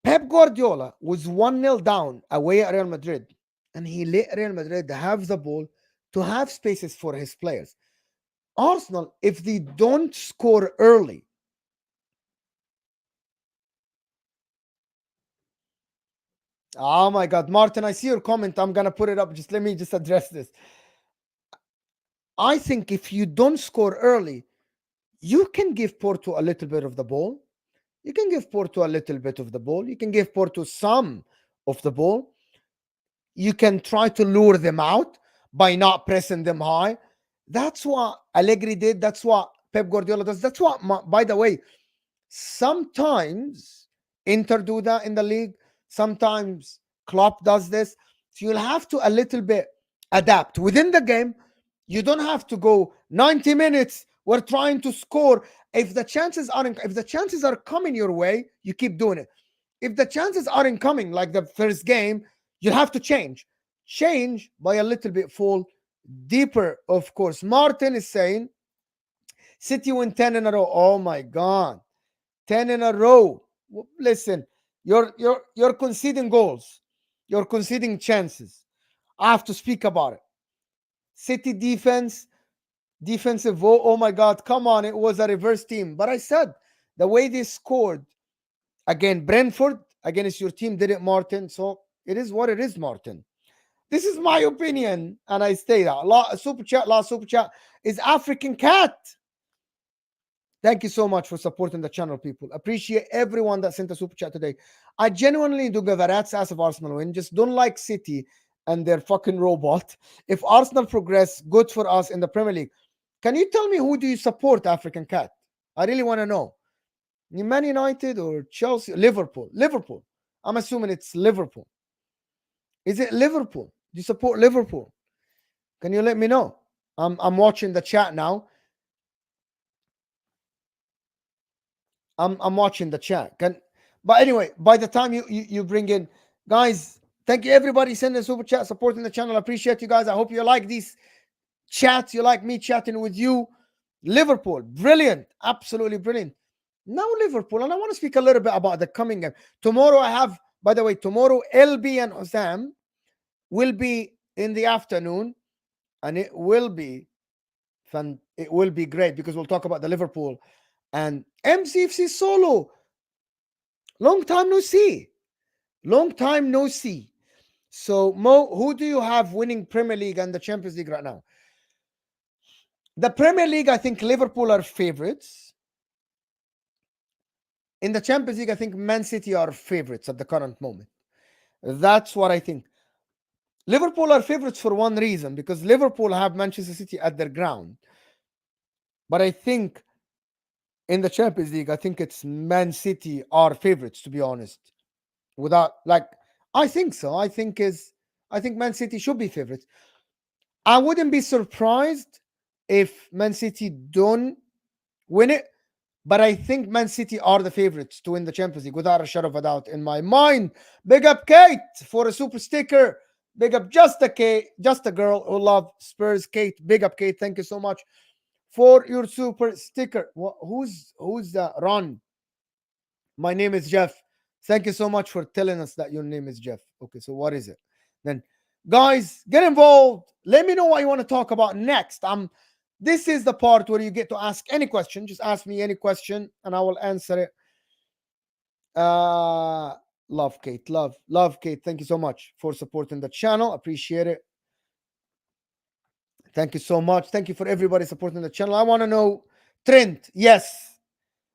Speaker 1: Pep Guardiola was 1-0 down away at Real Madrid, and he let Real Madrid have the ball to have spaces for his players. Arsenal, if they don't score early, oh my God, Martin, I see your comment. I'm going to put it up. Just let me just address this. I think if you don't score early, you can give Porto a little bit of the ball. You can give Porto a little bit of the ball. You can give Porto some of the ball. You can try to lure them out by not pressing them high. That's what Allegri did. That's what Pep Guardiola does. That's what, by the way, sometimes Inter do that in the league. Sometimes Klopp does this. So you'll have to a little bit adapt within the game. You don't have to go 90 minutes. We're trying to score. If the chances are coming your way, you keep doing it. If the chances aren't coming, like the first game, you have to change by a little bit, fall deeper. Of course, Martin is saying City win 10 in a row. Oh my God, 10 in a row. Listen, you're conceding goals, you're conceding chances. I have to speak about it. City defensive vote. Oh my God, come on, it was a reverse team. But I said the way they scored again, Brentford against your team did it, Martin. So it is what it is, Martin. This is my opinion, and I stay that. Last super chat is African Cat. Thank you so much for supporting the channel, people. Appreciate everyone that sent a super chat today. I genuinely do give a rat's ass if Arsenal win. Just don't like City and their fucking robot. If Arsenal progress, good for us in the Premier League. Can you tell me who do you support, African Cat? I really want to know. Man United or Chelsea? Liverpool. I'm assuming it's Liverpool. Is it Liverpool? Do you support Liverpool? Can you let me know? I'm watching the chat now. I'm watching the chat. But anyway, by the time you bring in, guys, Thank you, everybody, sending super chat, supporting the channel. I appreciate you guys. I hope you like these chats. You like me chatting with you. Liverpool, brilliant, absolutely brilliant. Now Liverpool, and I want to speak a little bit about the coming game. Tomorrow I have, by the way, tomorrow LB and Osam will be in the afternoon, and it will be fun. It will be great because we'll talk about the Liverpool and MCFC solo. Long time no see. Long time no see. So Mo, who do you have winning Premier League and the Champions League right now? The Premier League, I think Liverpool are favorites. In the Champions League, I think Man City are favorites at the current moment. That's what I think. Liverpool are favorites for one reason, because Liverpool have Manchester City at their ground. But I think in the Champions League, I think it's Man City are favorites, to be honest. Without, like, I think so. I think Man City should be favorites. I wouldn't be surprised if Man City don't win it, but I think Man City are the favorites to win the Champions League without a shadow of a doubt in my mind. Big up Kate for a super sticker. Big up just a girl who loves Spurs. Kate, big up Kate. Thank you so much for your super sticker. Who's the Ron? My name is Jeff. Thank you so much for telling us that your name is Jeff. Okay, so what is it? Then, guys, get involved. Let me know what you want to talk about next. This is the part where you get to ask any question. Just ask me any question and I will answer it. Love Kate. Love Kate. Thank you so much for supporting the channel. Appreciate it. Thank you so much. Thank you for everybody supporting the channel. I want to know, Trent. Yes.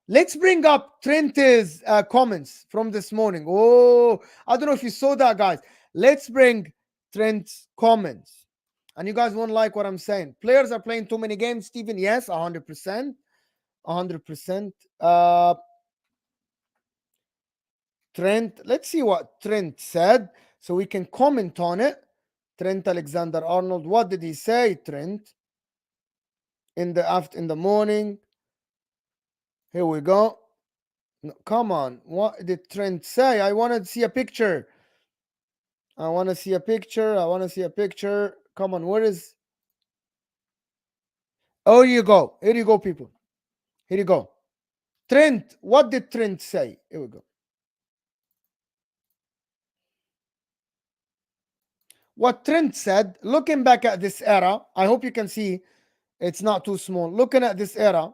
Speaker 1: Let's bring up Trent's comments from this morning. Oh, I don't know if you saw that, guys. Let's bring Trent's comments. And you guys won't like what I'm saying. Players are playing too many games, Stephen. Yes, 100%. 100%. Trent, let's see what Trent said so we can comment on it. Trent Alexander-Arnold. What did he say, Trent? In the morning. Here we go. No, come on. What did Trent say? I want to see a picture. I want to see a picture. Come on. Where is... Oh, here you go. Here you go, people. Here you go. Trent. What did Trent say? Here we go. What Trent said, looking back at this era, I hope you can see it's not too small. Looking at this era,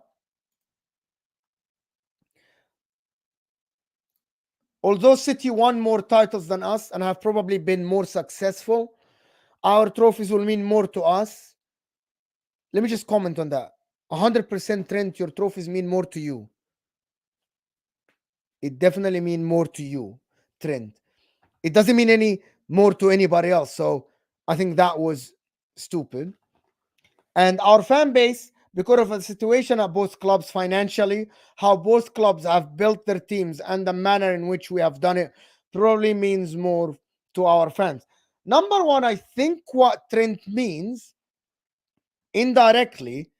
Speaker 1: although City won more titles than us and have probably been more successful, our trophies will mean more to us. Let me just comment on that. 100% Trent, your trophies mean more to you. It definitely mean more to you, Trent. It doesn't mean any more to anybody else. So I think that was stupid. And our fan base, because of the situation at both clubs financially, how both clubs have built their teams and the manner in which we have done it, probably means more to our fans. Number one, I think what Trent means indirectly,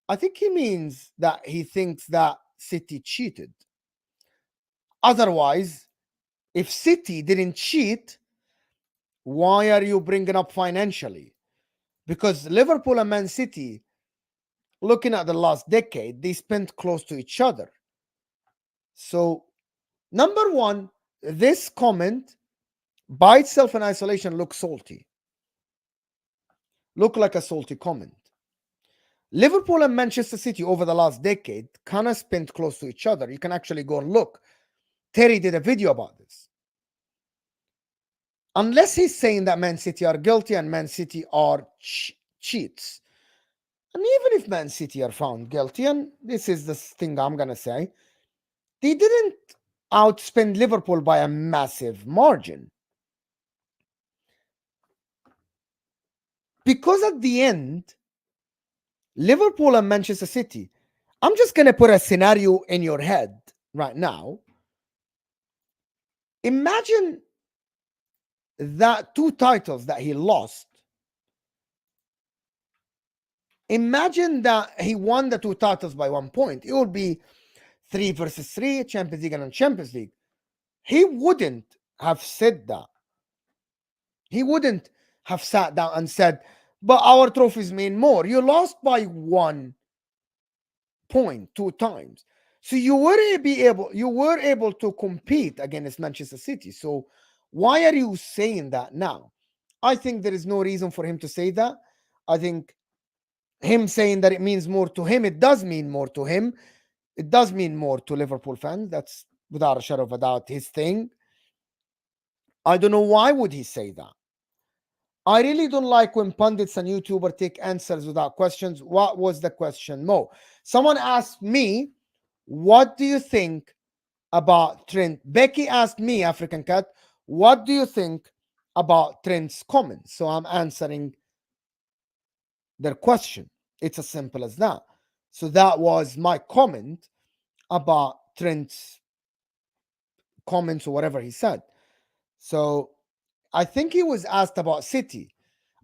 Speaker 1: I think he means that he thinks that City cheated. Otherwise, if City didn't cheat, why are you bringing up financially? Because Liverpool and Man City, looking at the last decade, they spent close to each other. So, number one, this comment by itself in isolation looks salty. Look like a salty comment. Liverpool and Manchester City over the last decade kind of spent close to each other. You can actually go and look. Terry did a video about this. Unless he's saying that Man City are guilty and Man City are cheats. And even if Man City are found guilty, and this is the thing I'm going to say, they didn't outspend Liverpool by a massive margin. Because at the end, Liverpool and Manchester City, I'm just going to put a scenario in your head right now. Imagine that 2 titles that he lost. Imagine that he won the 2 titles by 1 point. It would be 3 versus 3, Champions League and Champions League. He wouldn't have said that. He wouldn't have sat down and said, but our trophies mean more. You lost by 1 point 2 times. So you were able to compete against Manchester City. So why are you saying that now? I think there is no reason for him to say that. I think him saying that it means more to him, it does mean more to him. It does mean more to Liverpool fans. That's without a shadow of a doubt his thing. I don't know why would he say that. I really don't like when pundits and YouTubers take answers without questions. What was the question, Mo? Someone asked me, what do you think about Trent? Becky asked me, African Cat, what do you think about Trent's comments? So I'm answering their question. It's as simple as that. So that was my comment about Trent's comments or whatever he said. So I think he was asked about City.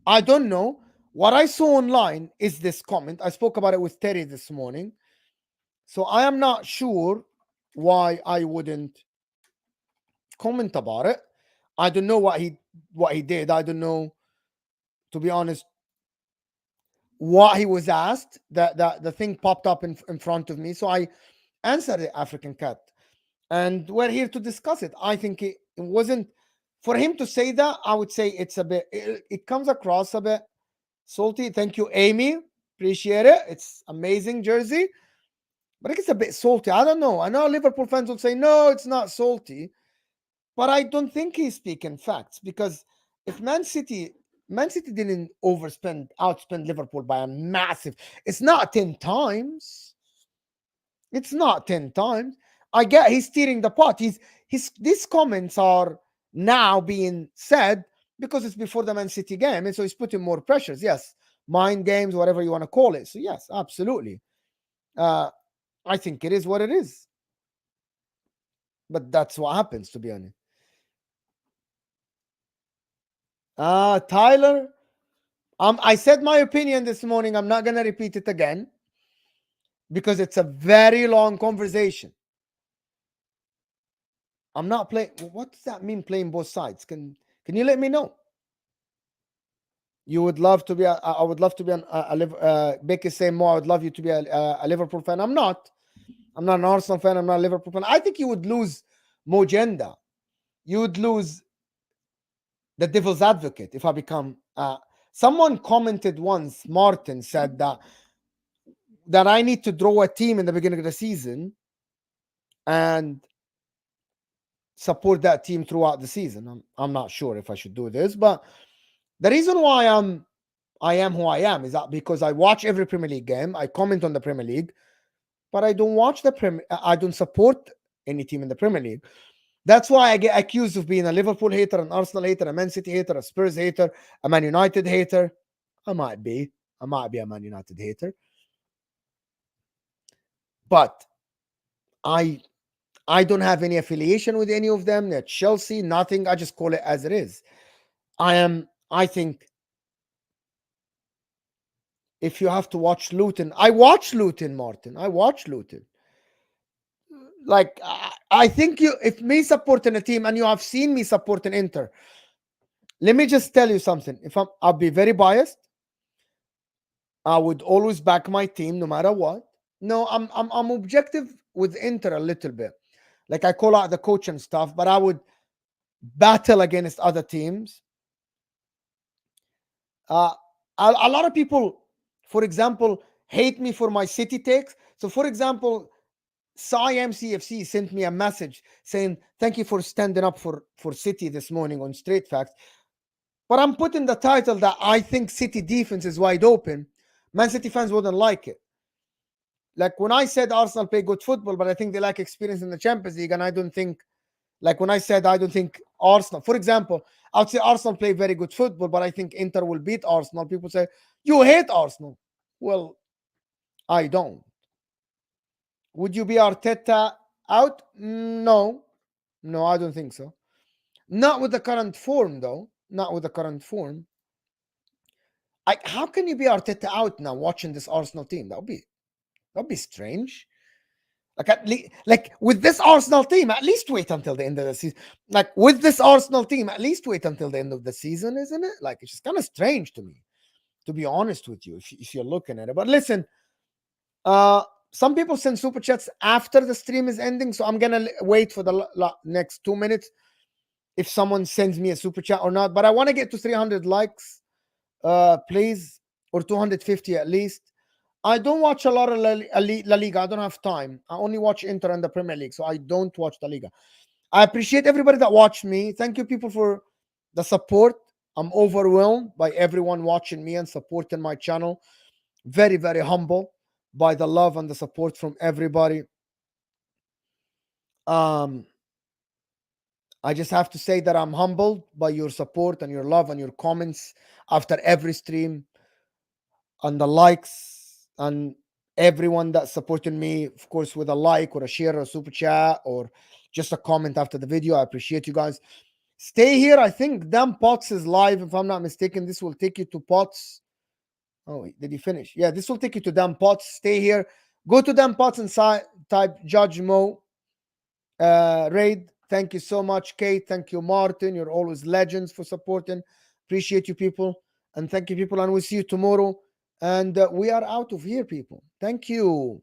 Speaker 1: I don't know. What I saw online is this comment. I spoke about it with Terry this morning. So I am not sure why I wouldn't comment about it. I don't know what he did. I don't know, to be honest, what he was asked. That the thing popped up in front of me. So I answered the African Cat. And we're here to discuss it. I think it wasn't for him to say that. I would say it's a bit, it comes across a bit salty. Thank you, Amy. Appreciate it. It's amazing jersey. But I think it's a bit salty. I don't know. I know Liverpool fans will say, no, it's not salty. But I don't think he's speaking facts, because if Man City didn't outspend Liverpool by a massive, it's not 10 times. It's not 10 times. I get he's steering the pot. These comments are now being said because it's before the Man City game. And so he's putting more pressures. Yes. Mind games, whatever you want to call it. So yes, absolutely. I think it is what it is. But that's what happens, to be honest. Tyler, I said my opinion this morning. I'm not gonna repeat it again because it's a very long conversation. I'm not playing. What does that mean? Playing both sides? Can you let me know? You would love to be. I would love to be Becky saying more. I would love you to be a Liverpool fan. I'm not. I'm not an Arsenal fan. I'm not a Liverpool fan. I think you would lose Mojenda. You would lose the devil's advocate if I become. Someone commented once. Martin said that I need to draw a team in the beginning of the season and support that team throughout the season. I'm not sure if I should do this, but the reason why I am who I am is that because I watch every Premier League game, I comment on the Premier League, but I don't watch I don't support any team in the Premier League. That's why I get accused of being a Liverpool hater, an Arsenal hater, a Man City hater, a Spurs hater, a Man United hater. I might be a Man United hater, but I don't have any affiliation with any of them. They're Chelsea, nothing. I just call it as it is. I think if you have to watch Luton, I watch Luton, Martin. I watch Luton. Like, I think if me supporting a team and you have seen me supporting Inter, let me just tell you something. I'll be very biased. I would always back my team no matter what. No, I'm objective with Inter a little bit. Like, I call out the coach and stuff, but I would battle against other teams. A lot of people, for example, hate me for my City takes. So, for example, Siam CFC sent me a message saying, thank you for standing up for City this morning on Straight Facts. But I'm putting the title that I think City defense is wide open. Man City fans wouldn't like it. Like when I said Arsenal play good football, but I think they lack experience in the Champions League, and I don't think, like when I said I don't think Arsenal, for example, I would say Arsenal play very good football, but I think Inter will beat Arsenal. People say, you hate Arsenal. Well, I don't. Would you be Arteta out? No, I don't think so. Not with the current form, though. Not with the current form. How can you be Arteta out now watching this Arsenal team? That would be strange. Like with this Arsenal team, at least wait until the end of the season. Like with this Arsenal team, at least wait until the end of the season, isn't it? Like it's just kind of strange to me, to be honest with you, if you're looking at it. But listen, uh, some people send super chats after the stream is ending, so I'm gonna wait for the next 2 minutes if someone sends me a super chat or not. But I want to get to 300 likes, please, or 250 at least. I don't watch a lot of La Liga. I don't have time. I only watch Inter and the Premier League, so I don't watch La Liga. I appreciate everybody that watched me. Thank you, people, for the support. I'm overwhelmed by everyone watching me and supporting my channel. Very, very humble by the love and the support from everybody. Um, I just have to say that I'm humbled by your support and your love and your comments after every stream, and the likes, and everyone that supported me, of course, with a like or a share or a super chat or just a comment after the video. I appreciate you guys. Stay here. I think Dan Potts is live, if I'm not mistaken. This will take you to Potts. Oh, did he finish? Yeah, this will take you to Dan Potts. Stay here. Go to Dan Potts and type Judge Mo Raid. Thank you so much, Kate. Thank you, Martin. You're always legends for supporting. Appreciate you, people. And thank you, people. And we'll see you tomorrow. And we are out of here, people. Thank you.